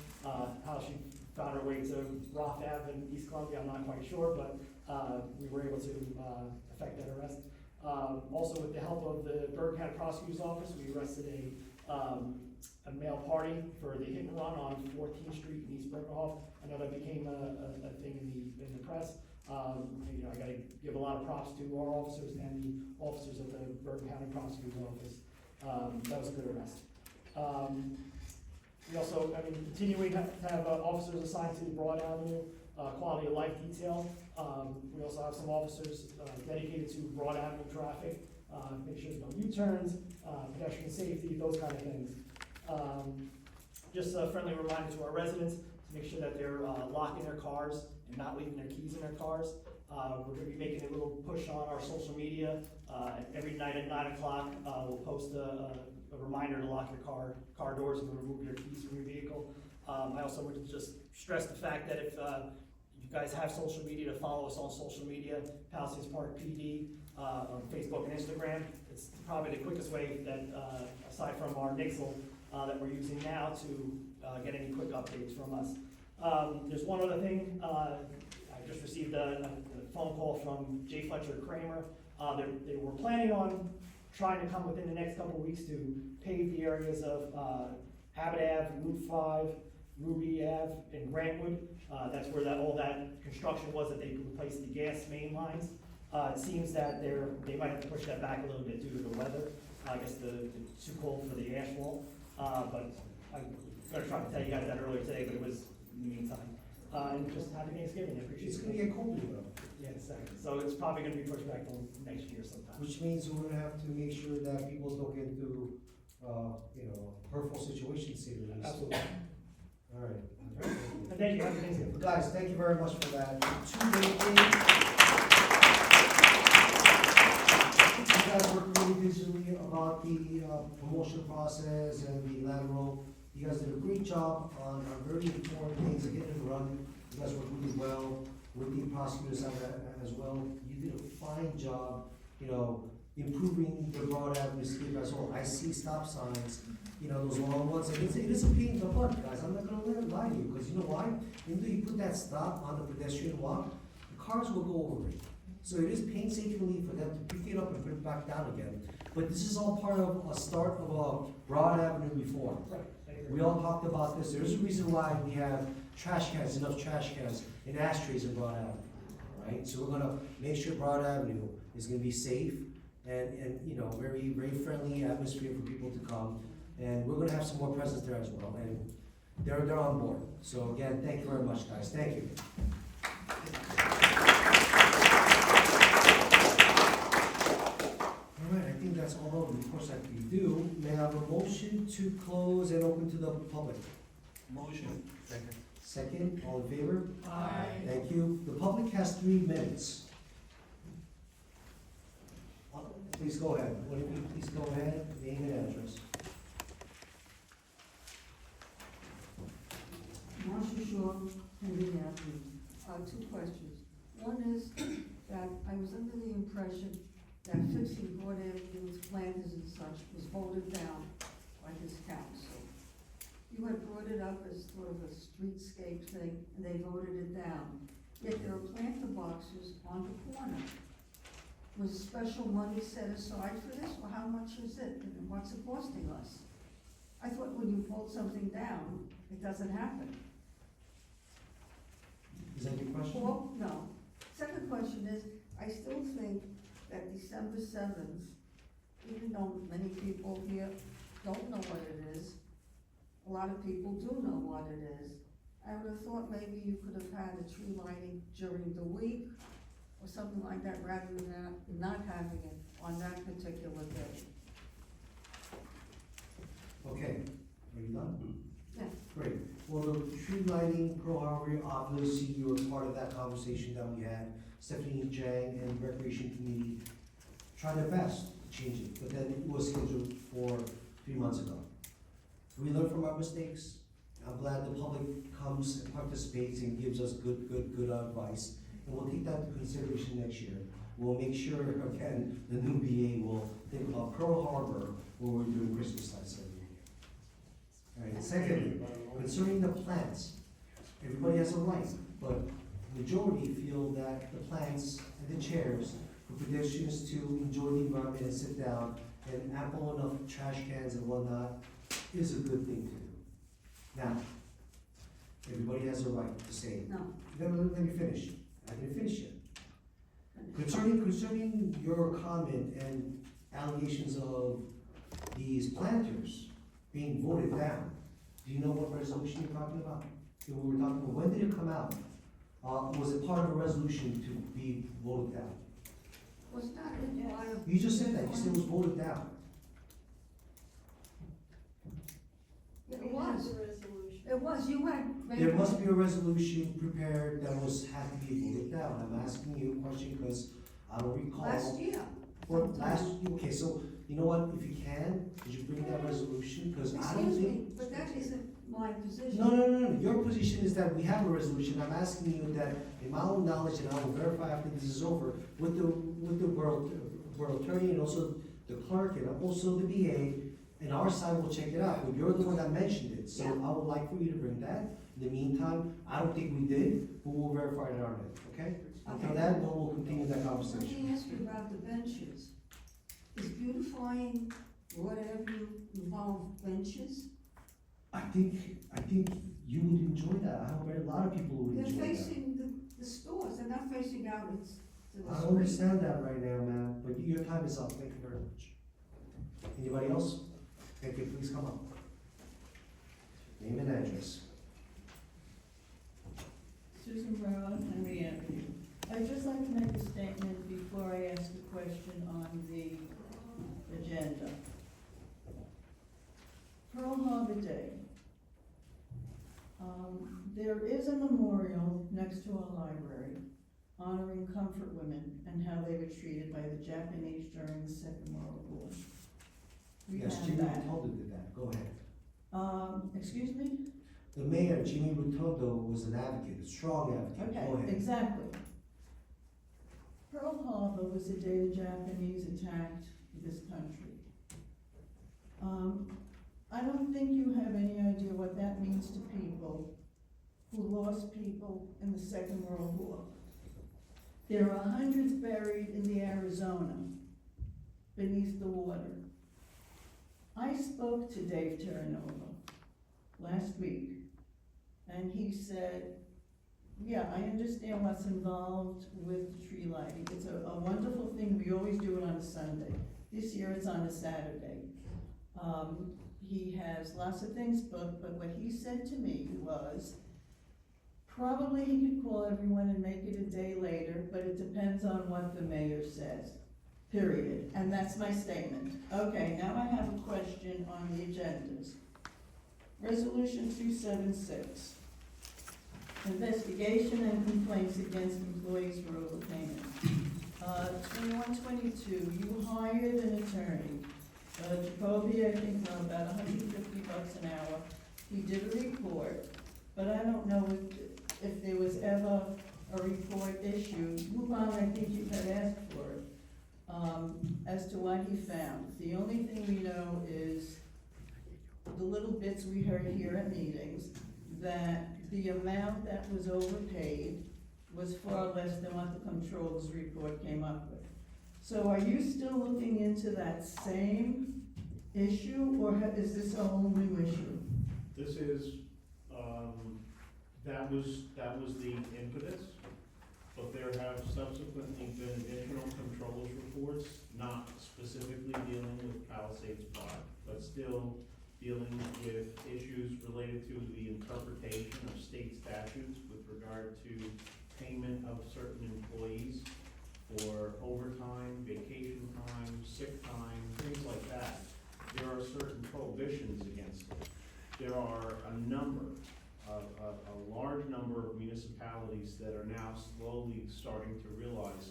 How she found her way to Roth Ave in East Columbia, I'm not quite sure, but we were able to effect that arrest. Also, with the help of the Bergen County Prosecutor's Office, we arrested a male party for the hit and run on 14th Street in East Bergenhoff. I know that became a thing in the press. I got to give a lot of props to our officers and the officers of the Bergen County Prosecutor's Office. That was a good arrest. We also, continuing to have officers assigned to the Broad Avenue quality of life detail. We also have some officers dedicated to Broad Avenue traffic, make sure there's no U-turns, pedestrian safety, those kind of things. Just a friendly reminder to our residents to make sure that they're locking their cars and not leaving their keys in their cars. We're going to be making a little push on our social media. Every night at 9 o'clock, we'll post a reminder to lock your car doors and remove your keys from your vehicle. I also would just stress the fact that if you guys have social media, to follow us on social media, Palisades Park PD, on Facebook and Instagram. It's probably the quickest way that, aside from our Nixle that we're using now, to get any quick updates from us. There's one other thing. I just received a phone call from J. Fletcher Kramer. They were planning on trying to come within the next couple of weeks to pave the areas of Abbott Ave, Route 5, Ruby Ave, and Grantwood. That's where all that construction was, that they replaced the gas main lines. It seems that they might have to push that back a little bit due to the weather. I guess it's too cold for the asphalt. But gonna try to tell you guys that earlier today, but it was in the meantime. And just happy Thanksgiving, I appreciate it. It's gonna get colder though. Yeah, exactly. So it's probably gonna be pushed back till next year sometime. Which means we're gonna have to make sure that people don't get into, hurtful situations here. Absolutely. All right. And thank you, happy Thanksgiving. Guys, thank you very much for that. 2-day thing. You guys worked really busily about the promotion process and the lateral. You guys did a great job on very important things, getting it run. You guys worked really well with the prosecutors as well. You did a fine job, improving the Broad Avenue street as well. I see stop signs, those long ones, and it is a pain in the butt, guys. I'm not gonna lie to you, because you know why? Even though you put that stop on the pedestrian walk, the cars will go over it. So it is painstakingly for them to pick it up and put it back down again. But this is all part of a start of a Broad Avenue reform. Right. We all talked about this. There's a reason why we have enough trash cans and ashtrays in Broad Avenue, right? So we're gonna make sure Broad Avenue is gonna be safe and very, very friendly atmosphere for people to come. And we're gonna have some more presence there as well, and they're on board. So again, thank you very much, guys. Thank you. All right, I think that's all of the reports that we do. May I have a motion to close and open to the public? Motion. Second. Second, all in favor? Aye. Thank you. The public has 3 minutes. Please go ahead. What do you, please go ahead, name and address. Marcia Shaw, Henry Avenue. 2 questions. One is that I was under the impression that fixing Broad Avenue's planters and such was voted down by this council. You had brought it up as sort of a streetscape thing, and they voted it down. Yet there are planter boxes on the corner. Was special money set aside for this, or how much is it, and what's it costing us? I thought when you vote something down, it doesn't happen. Is that your question? Well, no. Second question is, I still think that December 7th, even though many people here don't know what it is, a lot of people do know what it is. I would have thought maybe you could have had a tree lighting during the week, or something like that, rather than not having it on that particular day. Okay, are you done? Yeah. Great. Well, the tree lighting, Pearl Harbor, obviously you were part of that conversation that we had. Stephanie Jang and the Recreation Committee tried their best to change it, but then it was scheduled for 3 months ago. We learn from our mistakes. I'm glad the public comes and participates and gives us good advice. And we'll take that into consideration next year. We'll make sure, again, the new BA will think about Pearl Harbor when we're doing Christmas lights every year. All right, secondly, concerning the plants, everybody has a right, but majority feel that the plants and the chairs for pedestrians to enjoy the environment and sit down, and ample enough trash cans and whatnot is a good thing to do. Now, everybody has a right to say, No. let me finish. I didn't finish yet. Concerning your comment and allegations of these planters being voted down, do you know what resolution you're talking about? We were talking about, when did it come out? Was it part of a resolution to be voted down? Was not in part of. You just said that, you said it was voted down. It was. It was, you had. There must be a resolution prepared that had to be voted down. I'm asking you a question because I don't recall. Last year. Well, okay, so, you know what, if you can, could you bring that resolution? Because I don't Excuse me, think. but that isn't my position. No, your position is that we have a resolution. I'm asking you that, in my own knowledge, and I will verify after this is over, with the borough attorney and also the clerk and also the BA, and our side will check it out, but you're the one that mentioned it, so I would like for you to bring that. In the meantime, I don't think we did, but we'll verify it on our end, okay? Until Okay. that, we'll continue that Let conversation. me ask you about the benches. Is beautifying Broad Avenue involve benches? I think you would enjoy that. I hope a lot of people would They're enjoy that. facing the stores, they're not facing out to the I street. understand that right now, ma'am, but your time is up. Thank you very much. Anybody else? Thank you, please come up. Name and address. Susan Brown, Henry Avenue. I'd just like to make a statement before I ask a question on the agenda. Pearl Harbor Day. There is a memorial next to our library honoring comfort women and how they were treated by the Japanese during the Second World War. We Yes, have Jimmy that. Rotundo did that, go ahead. Excuse me? The mayor, Jimmy Rotundo, was an advocate, a strong advocate, go Okay, ahead. exactly. Pearl Harbor was the day the Japanese attacked this country. I don't think you have any idea what that means to people who lost people in the Second World War. There are hundreds buried in the Arizona beneath the water. I spoke to Dave Terranova last week, and he said, yeah, I understand what's involved with the tree lighting. It's a wonderful thing. We always do it on a Sunday. This year it's on a Saturday. He has lots of things booked, but what he said to me was, probably he could call everyone and make it a day later, but it depends on what the mayor says, period. And that's my statement. Okay, now I have a question on the agendas. Resolution 276. Investigation and complaints against employees for overpayment. 2122, you hired an attorney, Jacoby, I think, for about $150 an hour. He did a report, but I don't know if there was ever a report issued. Move on, I think you had asked for it, as to what he found. The only thing we know is the little bits we heard here at meetings, that the amount that was overpaid was far less than what the controller's report came up with. So are you still looking into that same issue, or is this a whole new issue? This is, that was the impetus, but there have subsequently been additional controllers reports, not specifically dealing with Palisades Park, but still dealing with issues related to the interpretation of state statutes with regard to payment of certain employees for overtime, vacation time, sick time, things like that. There are certain prohibitions against it. There are a large number of municipalities that are now slowly starting to realize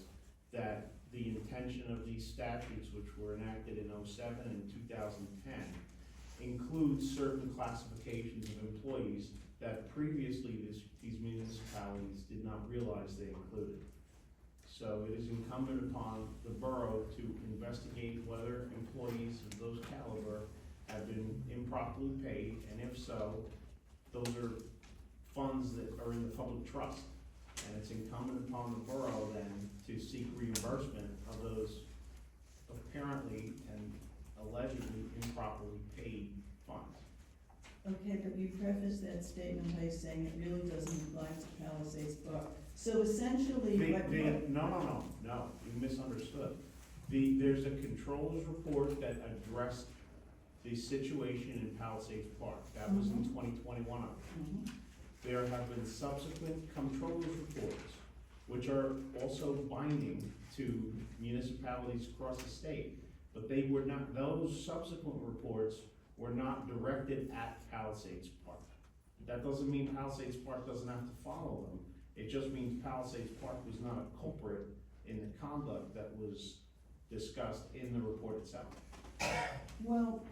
that the intention of these statutes, which were enacted in '07 and 2010, includes certain classifications of employees that previously these municipalities did not realize they included. So it is incumbent upon the borough to investigate whether employees of those caliber have been improperly paid, and if so, those are funds that are in the public trust. And it's incumbent upon the borough then to seek reimbursement of those apparently and allegedly improperly paid funds. Okay, but you prefaced that statement by saying it really doesn't apply to Palisades Park. So essentially, No, you misunderstood. There's a controller's report that addressed the situation in Palisades Park. That was in 2021. There have been subsequent controller's reports, which are also binding to municipalities across the state. But they were not, those subsequent reports were not directed at Palisades Park. That doesn't mean Palisades Park doesn't have to follow them. It just means Palisades Park was not a culprit in the conduct that was discussed in the report itself. well,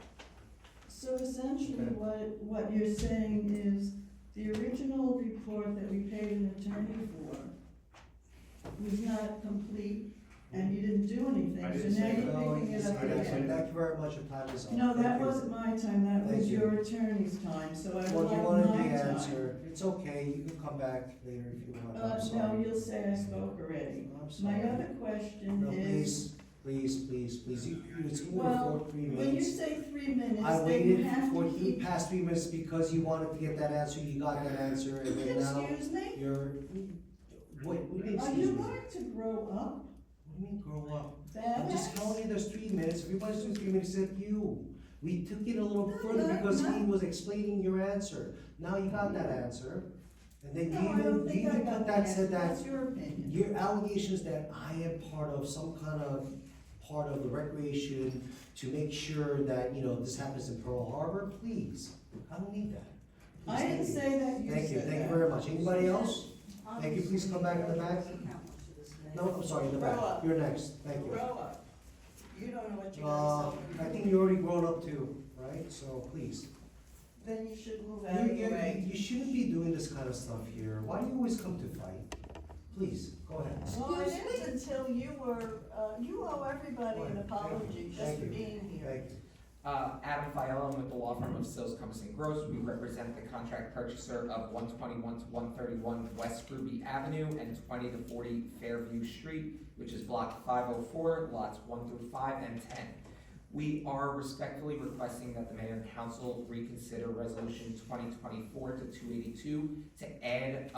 so essentially what you're saying is the original report that we paid an attorney for was not complete, and you didn't do anything, I so didn't now say you're that. picking it up I didn't say again. that. Thank you very much, your time is up. No, that Thank you. wasn't my time, that Thank was you. your attorney's time, so I would Well, you like wanted my the time. answer, it's okay, you can come back later if you want, I'm No, sorry. you'll say I spoke already. I'm sorry. My other question No, is, please, it's only well, for 3 when you minutes. say 3 minutes, I then waited you have for to the keep. past 3 minutes because you wanted to get that answer, you got that answer, and then now Excuse me? you're, wait, what do you mean, Are excuse you me? going to grow up? What do you mean grow up? Bad I'm just telling you there's 3 minutes, everybody's doing 3 minutes except you. We took it a little further because he was explaining your answer. Now you got that answer. And then No, I don't you think I even got put the that, answer. said that That's your opinion. your allegations that I am part of some kind of, part of the recreation to make sure that, you know, this happens in Pearl Harbor, please. I don't need that. Please, I thank didn't you. say that, you said that. Thank you, thank you very much. Anybody else? Thank you, please come back in the back. No, I'm sorry, in the Grow back. up. You're next, thank you. Grow up. You don't know what you got yourself into. I think you're already grown up too, right? So please. Then you should move out of the way. You shouldn't be doing this kind of stuff here. Why do you always come to fight? Please, go ahead. Well, it is until you were, you owe everybody an apology just Thank for you. being here. Thank you. Adam Fiala, I'm with the law firm of Sills, Cummins & Gross. We represent the contract purchaser of 121 to 131 West Ruby Avenue and 20 to 40 Fairview Street, which is block 504, lots 1 through 5 and 10. We are respectfully requesting that the mayor and council reconsider resolution 2024 to 282 to add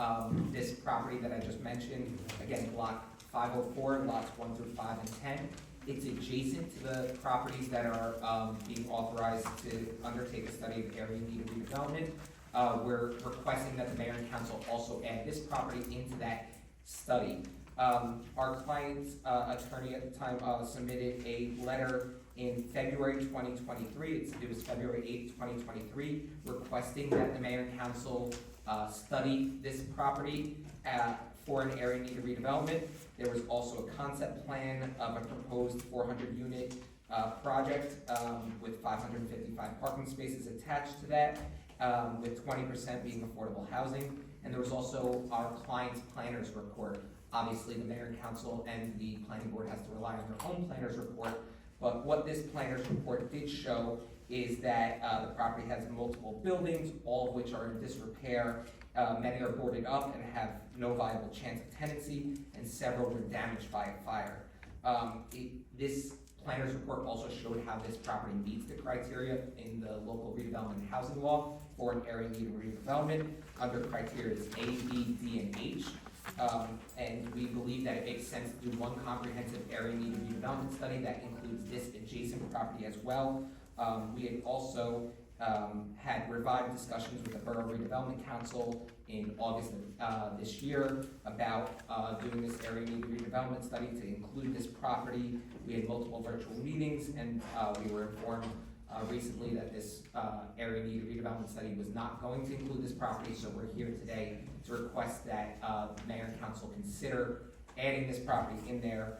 this property that I just mentioned, again, block 504, lots 1 through 5 and 10. It's adjacent to the properties that are being authorized to undertake a study of area need of redevelopment. We're requesting that the mayor and council also add this property into that study. Our client's attorney at the time submitted a letter in February 2023, it was February 8th, 2023, requesting that the mayor and council study this property for an area need of redevelopment. There was also a concept plan of a proposed 400-unit project with 555 parking spaces attached to that, with 20% being affordable housing. And there was also our client's planner's report. Obviously, the mayor and council and the planning board has to rely on their own planner's report, but what this planner's report did show is that the property has multiple buildings, all of which are in disrepair. Many are boarded up and have no viable chance of tenancy, and several were damaged by a fire. This planner's report also showed how this property meets the criteria in the local redevelopment and housing law for an area need of redevelopment under criteria A, B, D, and H. And we believe that it makes sense to do one comprehensive area need of redevelopment study that includes this adjacent property as well. We had also had revived discussions with the Borough Redevelopment Council in August of this year about doing this area need of redevelopment study to include this property. We had multiple virtual meetings, and we were informed recently that this area need of redevelopment study was not going to include this property, so we're here today to request that mayor and council consider adding this property in there.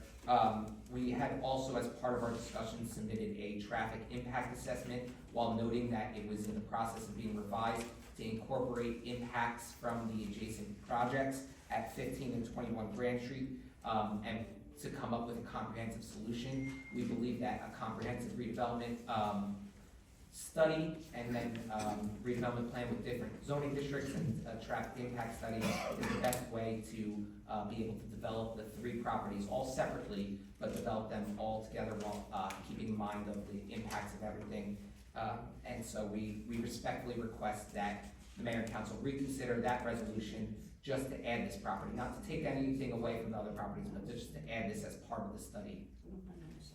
We had also, as part of our discussion, submitted a traffic impact assessment while noting that it was in the process of being revised to incorporate impacts from the adjacent projects at 15 and 21 Grand Street, and to come up with a comprehensive solution. We believe that a comprehensive redevelopment study and then redevelopment plan with different zoning districts and a traffic impact study is the best way to be able to develop the three properties all separately, but develop them all together while keeping in mind of the impacts of everything. And so we respectfully request that the mayor and council reconsider that resolution just to add this property, not to take anything away from the other properties, but just to add this as part of the study.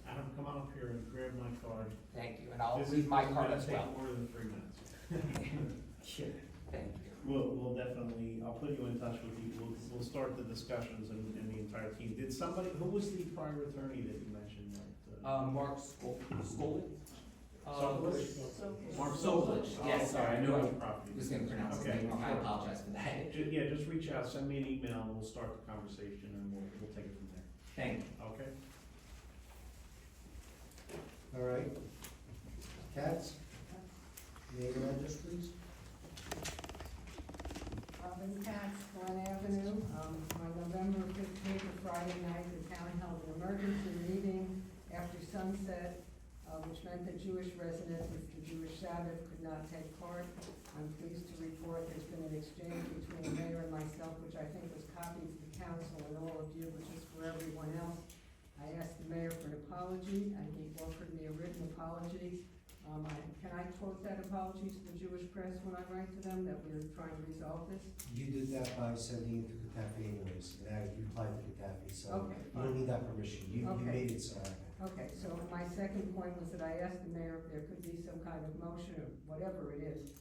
Adam, come on up here and grab my card. Thank you, and I'll leave my card as well. This is gonna take more than 3 minutes. Sure. Thank you. We'll definitely, I'll put you in touch with you, we'll start the discussions and the entire team. Did somebody, who was the prior attorney that you mentioned that? Mark Skolich? Mark Solich, yes, sorry, I knew I property. was gonna pronounce his Okay. name wrong, I apologize for that. Yeah, just reach out, send me an email, and we'll start the conversation, and we'll take it from there. Thank you. Okay? All right. Katz? Name and address, please. Robin Katz, Glen Avenue. On November 15th, a Friday night, the town held an emergency meeting after sunset, which meant that Jewish residents with the Jewish Sabbath could not take part. I'm pleased to report there's been an exchange between the mayor and myself, which I think was copied to the council and all of you, which is for everyone else. I asked the mayor for an apology, and he offered me a written apology. Can I quote that apology to the Jewish press when I write to them, that we're trying to resolve this? You did that by sending it to Katafi anyways, and I replied to Katafi, so Okay, you don't need that permission. You Okay. made it, so Okay, so my second point was that I asked the mayor if there could be some kind of motion or whatever it is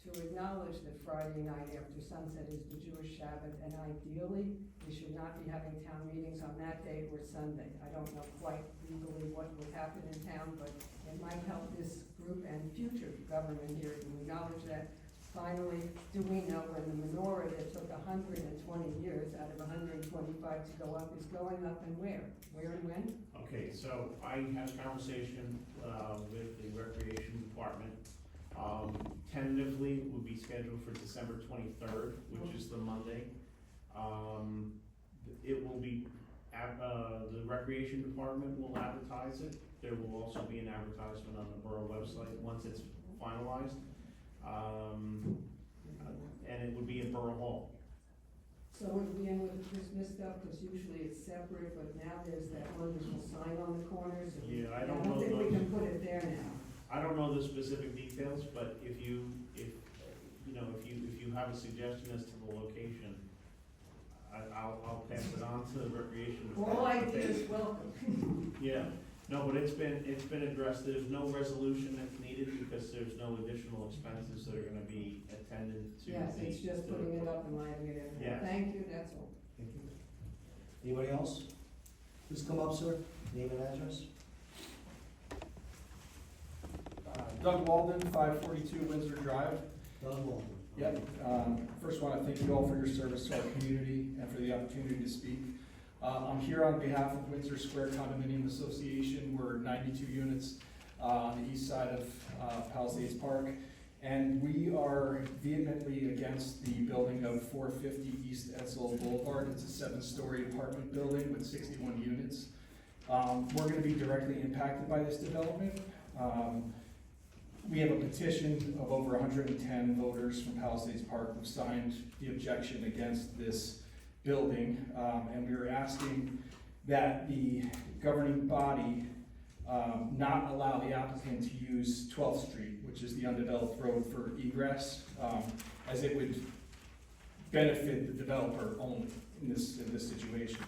to acknowledge that Friday night after sunset is the Jewish Sabbath, and ideally, we should not be having town meetings on that day or Sunday. I don't know quite legally what would happen in town, but it might help this group and future government here to acknowledge that. Finally, do we know when the menorah that took 120 years out of 125 to go up is going up, and where? Where and when? Okay, so I had a conversation, with the recreation department. Tentatively would be scheduled for December 23rd, which is the Monday. It will be, the recreation department will advertise it. There will also be an advertisement on the borough website once it's finalized. And it would be in Borough Hall. So it would be in with the Christmas stuff, because usually it's separate, but now there's that wonderful sign on the corners. and Yeah, I don't know think we those. can put it there now. I don't know the specific details, but if you have a suggestion as to the location, I'll pass it on to the recreation department. All ideas welcome. Yeah, no, but it's been addressed. There's no resolution that's needed because there's no additional expenses that are gonna be attended to. Yes, it's just putting it up and lining it in. Yes. Thank you, that's all. Thank you. Anybody else? Please come up, sir. Name and address. Doug Walden, 542 Windsor Drive. Doug Walden. Yep. First, want to thank you all for your service to our community and for the opportunity to speak. I'm here on behalf of Windsor Square Condominium Association. We're 92 units on the east side of Palisades Park, and we are vehemently against the building of 450 East Edsel Boulevard. It's a 7-story apartment building with 61 units. We're going to be directly impacted by this development. We have a petition of over 110 voters from Palisades Park who signed the objection against this building, and we are asking that the governing body not allow the applicant to use 12th Street, which is the undeveloped road, for egress, as it would benefit the developer only in this situation.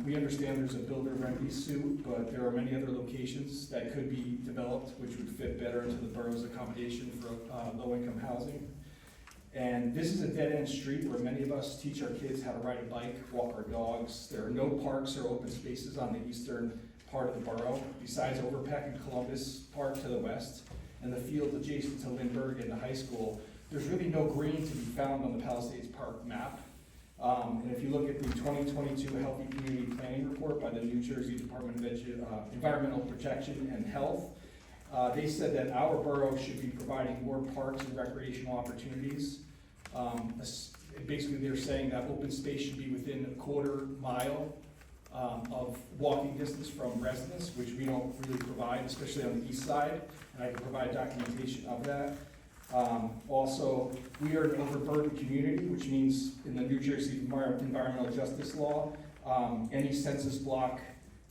We understand there's a builder remedy suit, but there are many other locations that could be developed which would fit better into the borough's accommodation for low-income housing. And this is a dead-end street where many of us teach our kids how to ride a bike, walk our dogs. There are no parks or open spaces on the eastern part of the borough, besides Overpeck and Columbus Park to the west, and the field adjacent to Lindbergh and the high school. There's really no green to be found on the Palisades Park map. And if you look at the 2022 Healthy Community Planning Report by the New Jersey Department of Environmental Protection and Health, they said that our borough should be providing more parks and recreational opportunities. Basically, they're saying that open space should be within a quarter mile of walking distance from residents, which we don't really provide, especially on the east side, and I can provide documentation of that. Also, we are an overburdened community, which means in the New Jersey Environmental Justice Law, any census block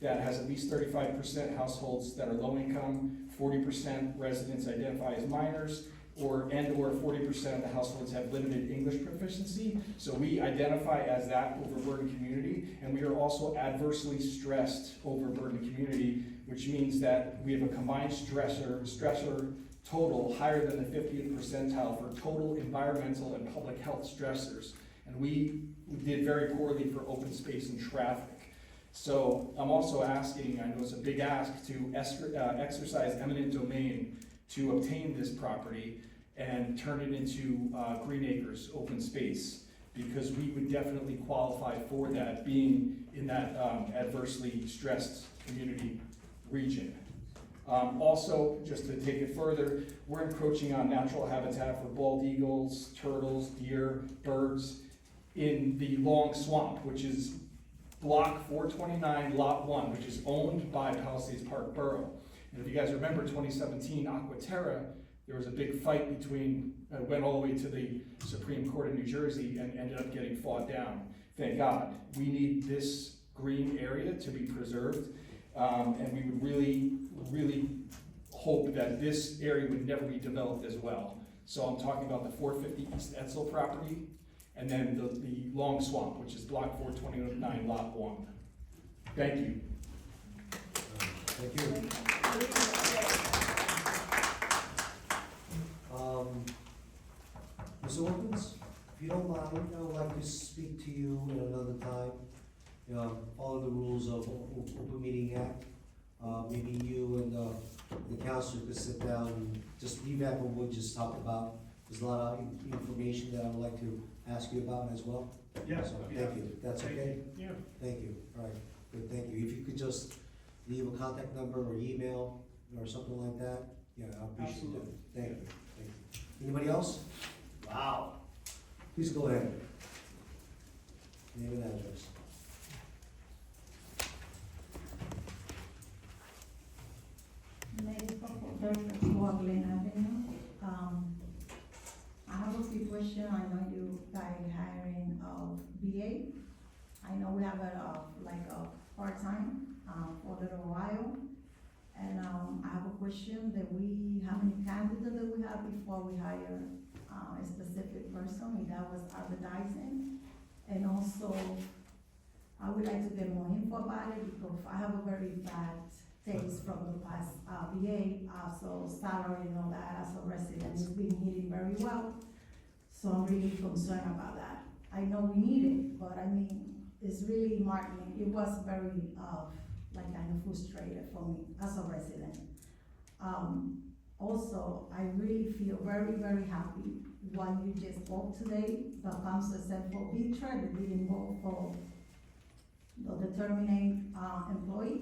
that has at least 35% households that are low income, 40% residents identify as minors, or 40% of the households have limited English proficiency. So we identify as that overburdened community, and we are also adversely stressed overburdened community, which means that we have a combined stressor total higher than the 50th percentile for total environmental and public health stressors. And we did very poorly for open space and traffic. So I'm also asking, I know it's a big ask, to exercise eminent domain to obtain this property and turn it into Green Acres open space, because we would definitely qualify for that, being in that adversely stressed community region. Also, just to take it further, we're encroaching on natural habitat for bald eagles, turtles, deer, birds in the Long Swamp, which is block 429, lot 1, which is owned by Palisades Park Borough. And if you guys remember 2017 Aquaterra, there was a big fight between, went all the way to the Supreme Court of New Jersey and ended up getting fought down. Thank God. We need this green area to be preserved, and we would really hope that this area would never be developed as well. So I'm talking about the 450 East Edsel property, and then the Long Swamp, which is block 429, lot 1. Thank you. Thank you. Mr. Wilkins, if you don't mind, I would like to speak to you at another time. Follow the rules of Open Meeting Act. Maybe you and the council could sit down and just leave that what we just talked about. There's a lot of information that I would like to ask you about as well. Yes. So, thank you. That's okay? Yeah. Thank you. All right, good, thank you. If you could just leave a contact number or email or something like that, yeah, I appreciate that. Thank you. Thank you. Anybody else? Wow. Please go ahead. Name and address. Lady for Glen Avenue. I have a few questions. I know you guys hiring of BA. I know we have a part-time for a little while. And I have a question that how many candidates that we have before we hire a specific person, if that was advertising? And also, I would like to get more info about it because I have a very bad taste from the past VA, so salary and all that as a resident is being hitting very well. So I'm really concerned about that. I know we need it, but I mean, it's really marketing. It was very, kind of frustrated for me as a resident. Also, I really feel very, very happy when you just spoke today, the council said for VITRA, they didn't vote for the terminate employee.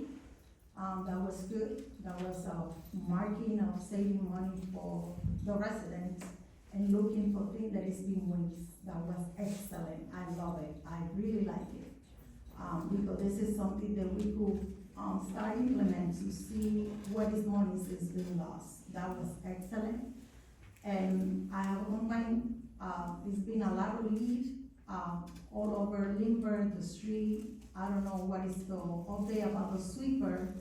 That was good. That was a marking of saving money for the residents and looking for things that is being waste. That was excellent. I love it. I really like it. Because this is something that we could start implement to see what is money is being lost. That was excellent. And I have a complaint. There's been a lot of lead all over Lindbergh, the street. I don't know what is the update about the sweeper.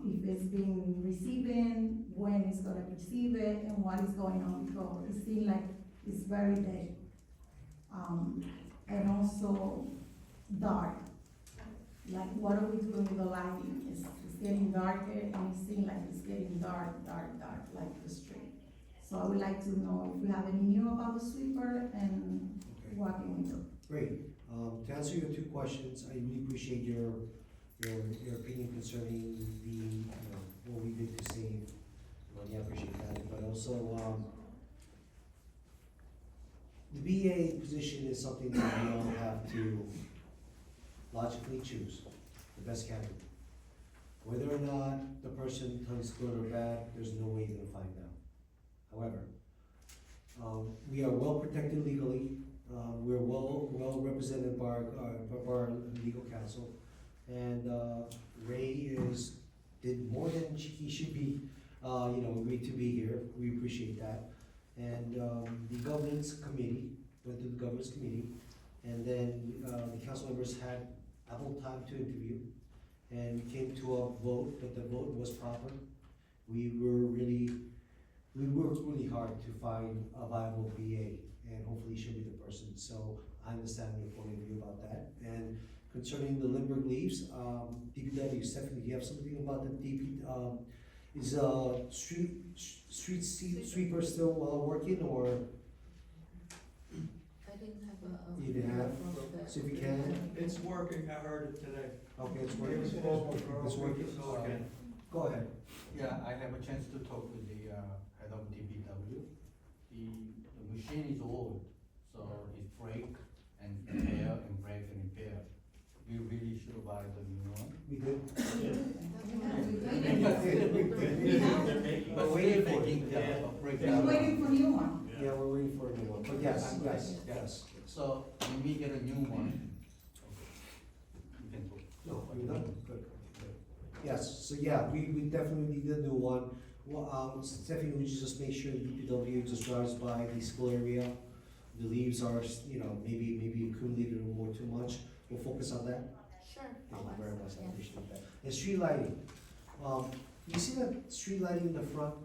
If it's been receiving, when it's gonna receive it, and what is going on, because it seems like it's very dead. And also dark. Like, what are we doing with the lighting? It's getting darker, and it seems like it's getting dark, like the street. So I would like to know if we have any new about the sweeper and what can we do? Great. To answer your two questions, I really appreciate your opinion concerning what we did to save money. I appreciate that. But also, the BA position is something that we all have to logically choose the best candidate. Whether or not the person turns good or bad, there's no way you're gonna find out. However, we are well protected legally. We're well represented by our legal counsel, and Ray did more than he should be. Agreed to be here. We appreciate that. And the governance committee went to the governance committee, and then the council members had ample time to interview, and we came to a vote. That the vote was proper. We worked really hard to find a viable BA, and hopefully she'll be the person. So I understand your point of view about that. And concerning the Lindbergh leaves, DPW, Stephanie, do you have something about the is street sweeper still working, or? I didn't have a. You didn't have? So if you can? It's working, I heard it today. Okay, it's working. It's working. Okay. Go ahead. Yeah, I have a chance to talk with the head of DPW. The machine is old, so it's break and repair and break and repair. We really should buy the new one. We did. But we're making We're waiting for new one. Yeah, we're waiting for a new one, but yes. So when we get a new one, you can talk. No, you're done. Good. Yes, so yeah, we definitely need a new one. Well, Stephanie, would you just make sure the DPW just drives by the school area? The leaves are, maybe accumulated a little more too much. We'll focus on that. Sure. Thank you very much, I appreciate that. And street lighting, you see that street lighting in the front?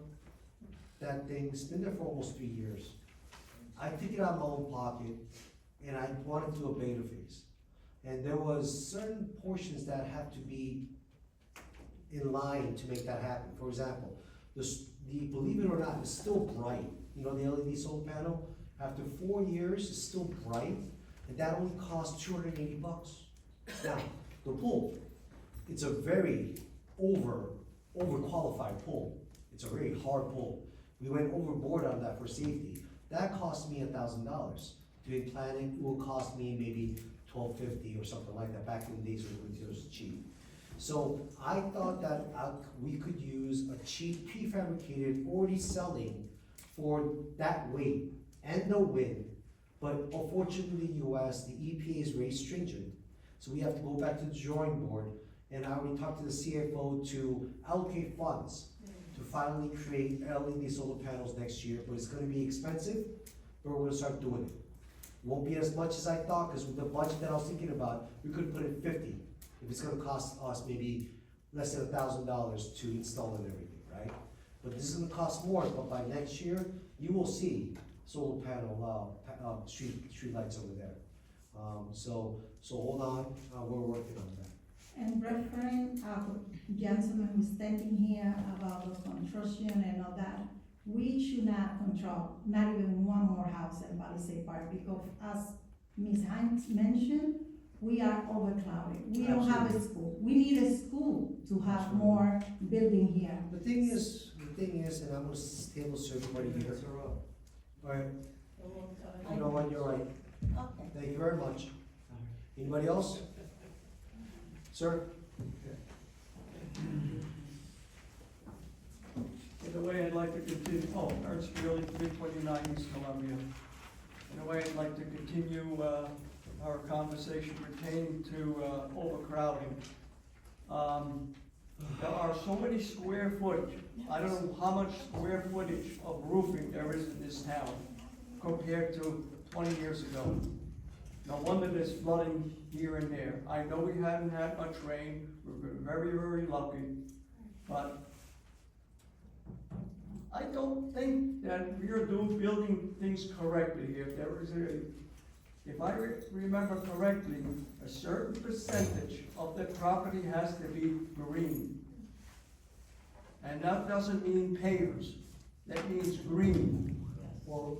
That thing's been there for almost 3 years. I took it out of my own pocket, and I wanted to do a beta phase. And there was certain portions that have to be in line to make that happen. For example, believe it or not, it's still bright. You know, the LED solar panel, after 4 years, it's still bright, and that only costs $280. Now, the pool, it's a very overqualified pool. It's a very hard pool. We went overboard on that for safety. That cost me $1,000. Doing planning will cost me maybe $1,250 or something like that, back in the days when it was cheap. So I thought that we could use a cheap prefabricated, already selling for that weight and no wind. But unfortunately, in the US, the EPA is very stringent. So we have to go back to the drawing board, and I already talked to the CFO to allocate funds to finally create LED solar panels next year, but it's gonna be expensive, but we're gonna start doing it. Won't be as much as I thought, because with the budget that I was thinking about, we could put in 50. If it's gonna cost us maybe less than $1,000 to install and everything, right? But this is gonna cost more, but by next year, you will see solar panel, street lights over there. So hold on, we're working on that. And referring gentleman who's standing here about the construction and all that, we should not control, not even one more house in Palisade Park, because as Ms. Hines mentioned, we are overcrowded. We don't have a school. We need a school to have more building here. The thing is, and I'm gonna table serve everybody here. All right, you know what, you're right. Okay. Thank you very much. Anybody else? Sir? In a way, I'd like to continue, Ernst Really, 329 East Columbia. In a way, I'd like to continue our conversation pertaining to overcrowding. There are so many square footage, I don't know how much square footage of roofing there is in this town compared to 20 years ago. No wonder there's flooding here and there. I know we haven't had much rain, we've been very, very lucky, but I don't think that we are building things correctly here. There is if I remember correctly, a certain percentage of the property has to be green. And that doesn't mean pavers, that means green.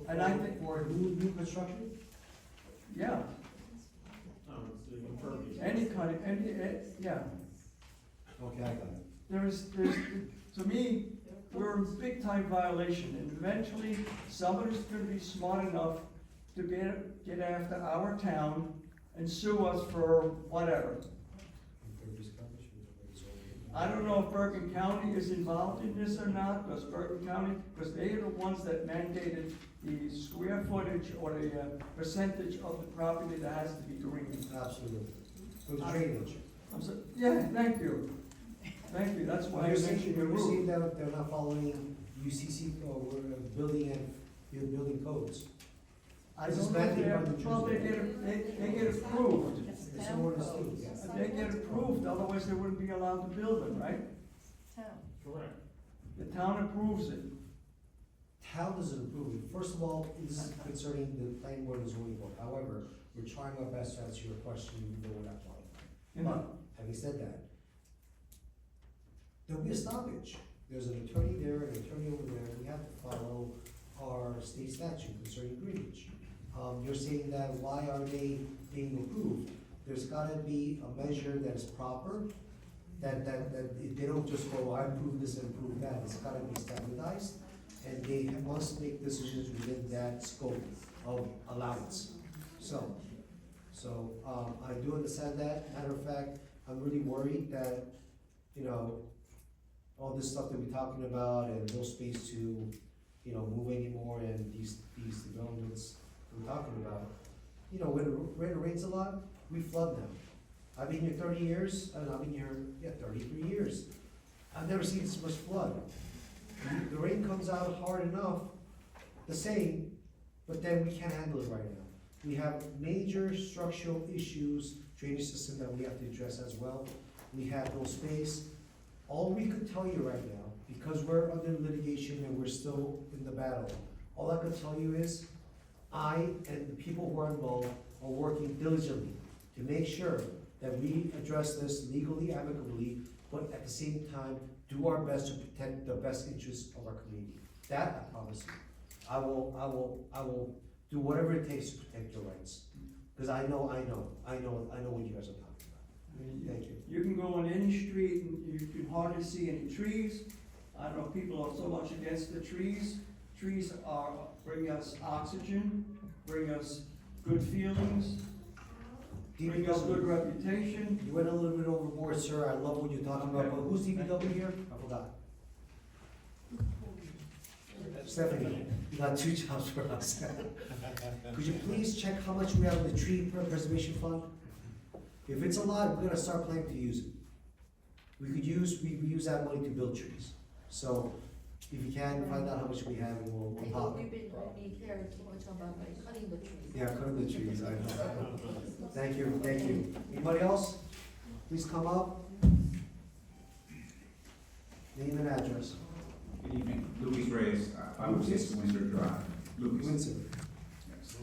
And I think for new construction? Yeah. Any kind of, yeah. Okay, I got it. There's, to me, we're in big time violation, and eventually somebody's gonna be smart enough to get after our town and sue us for whatever. I don't know if Bergen County is involved in this or not, because they are the ones that mandated the square footage or the percentage of the property that has to be green. Absolutely. For the drainage. Yeah, thank you. Thank you, that's why I mentioned your You're saying roof. that they're not following UCC or building and building codes. I This is don't know if mandated by the well, they get approved. It's an ordinance too, yes. They get approved, otherwise they wouldn't be allowed to build it, right? Correct. The town approves it. Town doesn't approve it. First of all, this is concerning the planning board and zoning board. However, we're trying our best to answer your question, even though we're not qualified. But, having said that, there'll be a stoppage. There's an attorney there, an attorney over there. We have to follow our state statute concerning greenage. You're saying that why are they being approved? There's gotta be a measure that is proper, that they don't just go, I approve this and approve that. It's gotta be standardized, and they must make decisions within that scope of allowance. So, I do understand that. Matter of fact, I'm really worried that, all this stuff that we're talking about and no space to, move anymore, and these developments we're talking about. When it rains a lot, we flood them. I've been here 30 years, and I've been here, 33 years. I've never seen so much flood. The rain comes out hard enough, the same, but then we can't handle it right now. We have major structural issues, drainage system that we have to address as well. We have no space. All we could tell you right now, because we're under litigation and we're still in the battle, all I could tell you is, I and the people who are involved are working diligently to make sure that we address this legally, amicably, but at the same time, do our best to protect the best interests of our community. That I promise you. I will do whatever it takes to protect your rights. Because I know what you guys are talking about. Thank you. You can go on any street and you can hardly see any trees. I don't know, people are so much against the trees. Trees bring us oxygen, bring us good feelings, bring us good reputation. You went a little bit overboard, sir. I love what you're talking about, but who's DPW here? I forgot. Stephanie, you got 2 jobs for us. Could you please check how much we have in the tree preservation fund? If it's a lot, we're gonna start planning to use it. We use that money to build trees. So, if you can, find out how much we have and we'll I talk. think we've been only caring too much about like cutting the trees. Yeah, cutting the trees, I know. Thank you. Anybody else? Please come up. Name and address. Good evening, Lucas Reyes, 506 Windsor Drive. Lucas. Windsor. Yes.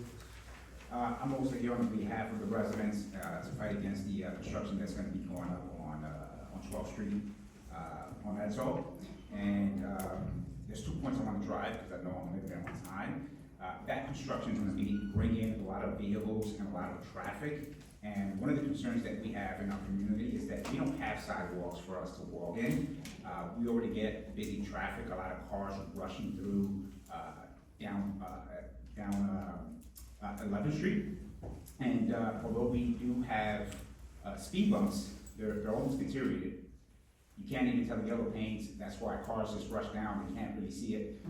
I'm also here on behalf of the residents to fight against the construction that's going to be going up on 12th Street on Edsall. And there's 2 points I want to drive because I know I'm living there on time. That construction is going to be bringing a lot of vehicles and a lot of traffic. And one of the concerns that we have in our community is that we don't have sidewalks for us to walk in. We already get busy traffic, a lot of cars rushing through down 11th Street. And although we do have speed bumps, they're almost deteriorated. You can't even tell the yellow paints, that's why cars just rush down, you can't really see it.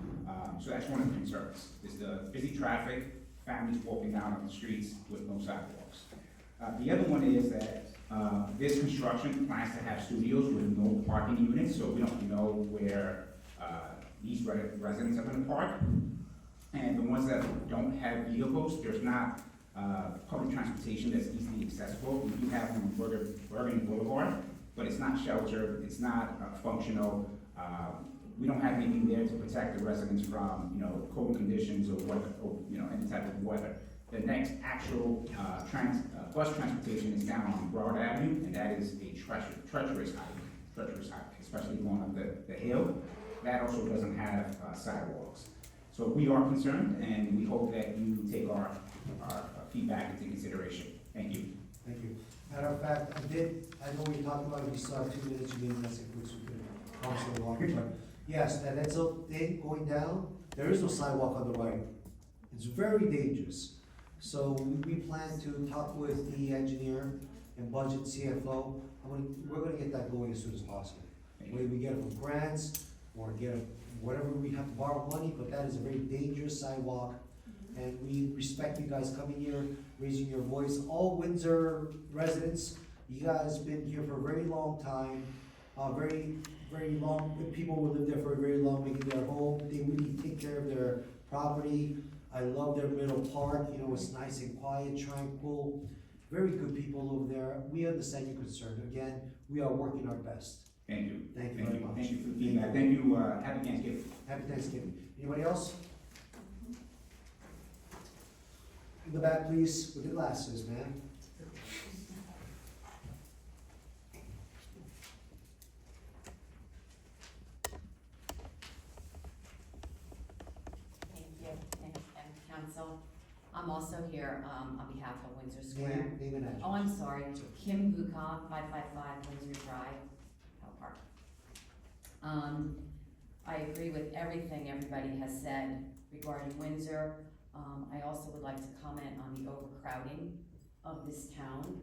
So that's one of the concerns, is the busy traffic, families walking down on the streets with no sidewalks. The other one is that this construction plans to have studios with no parking units, so we don't know where these residents are gonna park. And the ones that don't have vehicles, there's not public transportation that's easily accessible. We do have one on Bergen Boulevard, but it's not sheltered, it's not functional. We don't have anything there to protect the residents from, cold conditions or weather, or, any type of weather. The next actual bus transportation is down on Broad Avenue, and that is a treacherous hike, especially going up the hill. That also doesn't have sidewalks. So we are concerned, and we hope that you take our feedback into consideration. Thank you. Thank you. Matter of fact, I know what you're talking about, if you still have 2 minutes, you didn't, that's a quick, so we could constantly walk. But yes, that Edsall thing going down, there is no sidewalk on the right. It's very dangerous. So we plan to talk with the engineer and budget CFO. We're gonna get that going as soon as possible. Whether we get it from grants or get it, whatever we have to borrow money, but that is a very dangerous sidewalk. And we respect you guys coming here, raising your voice. All Windsor residents, you guys been here for a very long time, very long, people who live there for a very long, making their home. They really take care of their property. I love their middle park, it's nice and quiet, tranquil. Very good people over there. We understand your concern. Again, we are working our best. Thank you. Thank you very much. Thank you for the feedback. Thank you, happy Thanksgiving. Happy Thanksgiving. Anybody else? In the back, please, with the glasses, man. Thank you, and council. I'm also here on behalf of Windsor Square. Name and address. Oh, I'm sorry, Kim Bukov, 555 Windsor Drive, Hell Park. I agree with everything everybody has said regarding Windsor. I also would like to comment on the overcrowding of this town.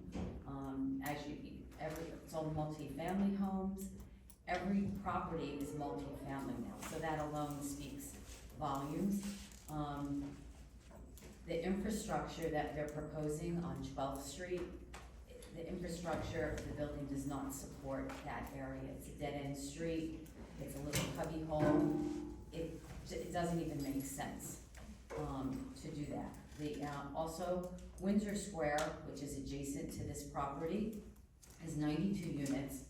It's all multi-family homes. Every property is multi-family now, so that alone speaks volumes. The infrastructure that they're proposing on 12th Street, the infrastructure of the building does not support that area. It's a dead-end street, it's a little cubby hole. It doesn't even make sense to do that. Also, Windsor Square, which is adjacent to this property, is 92 units.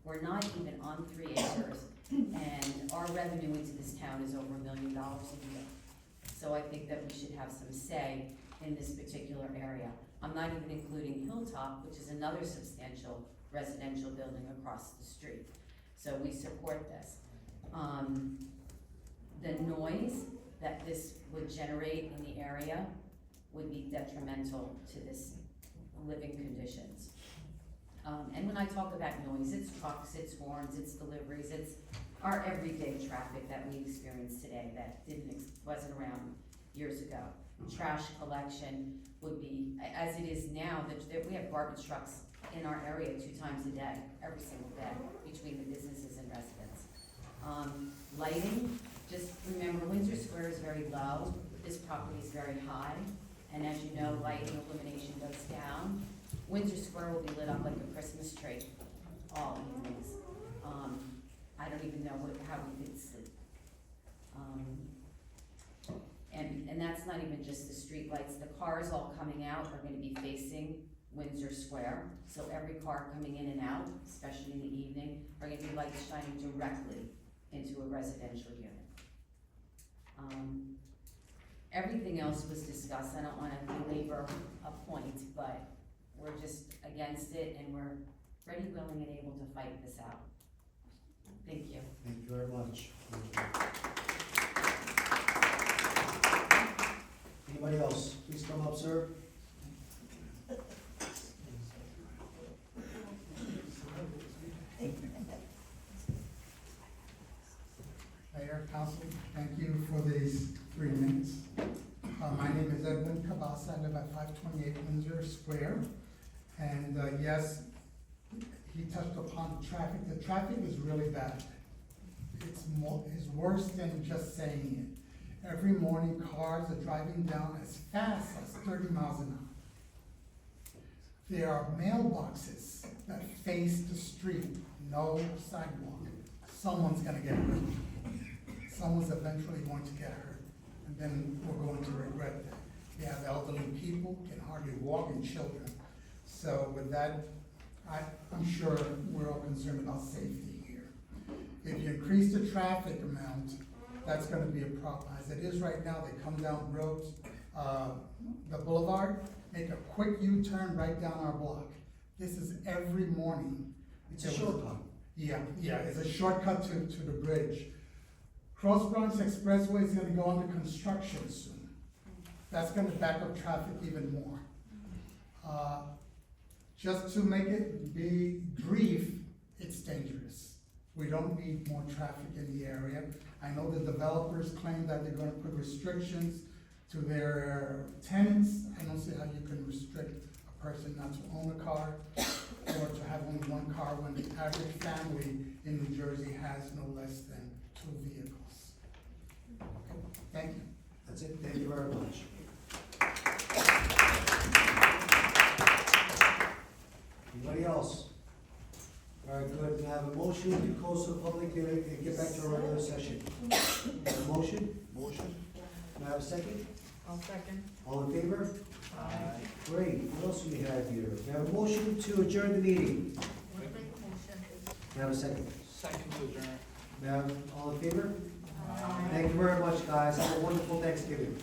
We're not even on 3 acres, and our revenue into this town is over $1 million a year. So I think that we should have some say in this particular area. I'm not even including Hilltop, which is another substantial residential building across the street. So we support this. The noise that this would generate in the area would be detrimental to this living conditions. And when I talk about noise, it's trucks, it's horns, it's deliveries, it's our everyday traffic that we experience today that wasn't around years ago. Trash collection would be, as it is now, that we have garbage trucks in our area 2 times a day, every single day, between the businesses and residents. Lighting, just remember Windsor Square is very low, this property is very high, and as you know, lighting illumination goes down. Windsor Square will be lit up like a Christmas tree all evenings. I don't even know how we could sleep. And that's not even just the street lights. The cars all coming out are gonna be facing Windsor Square. So every car coming in and out, especially in the evening, are gonna be lights shining directly into a residential unit. Everything else was discussed. I don't wanna belabor a point, but we're just against it and we're ready, willing, and able to fight this out. Thank you. Thank you very much. Anybody else? Please come up, sir. Mayor, Council, thank you for these 3 minutes. My name is Edwin Cabasa. I live at 528 Windsor Square. And yes, he touched upon the traffic. The traffic is really bad. It's worse than just saying it. Every morning, cars are driving down as fast as 30 miles an hour. There are mailboxes that face the street, no sidewalk. Someone's gonna get hurt. Someone's eventually going to get hurt, and then we're going to regret that. We have elderly people, can hardly walk, and children. So with that, I'm sure we're all concerned about safety here. If you increase the traffic amount, that's gonna be a problem. As it is right now, they come down roads, the boulevard, make a quick U-turn right down our block. This is every morning. It's a shortcut. Yeah, it's a shortcut to the bridge. Cross Bronx Expressway is gonna go under construction soon. That's gonna back up traffic even more. Just to make it be brief, it's dangerous. We don't need more traffic in the area. I know the developers claim that they're gonna put restrictions to their tenants. I don't see how you can restrict a person not to own a car or to have only 1 car when the average family in New Jersey has no less than 2 vehicles. Okay, thank you. That's it. Thank you very much. Anybody else? All right, good. We have a motion to close the public hearing and get back to our regular session. A motion? Motion. May I have a second? I'll second. All in favor? Aye. Great. What else do we have here? We have a motion to adjourn the meeting. May I have a second? Second to adjourn. May I have, all in favor? Aye. Thank you very much, guys. Have a wonderful Thanksgiving.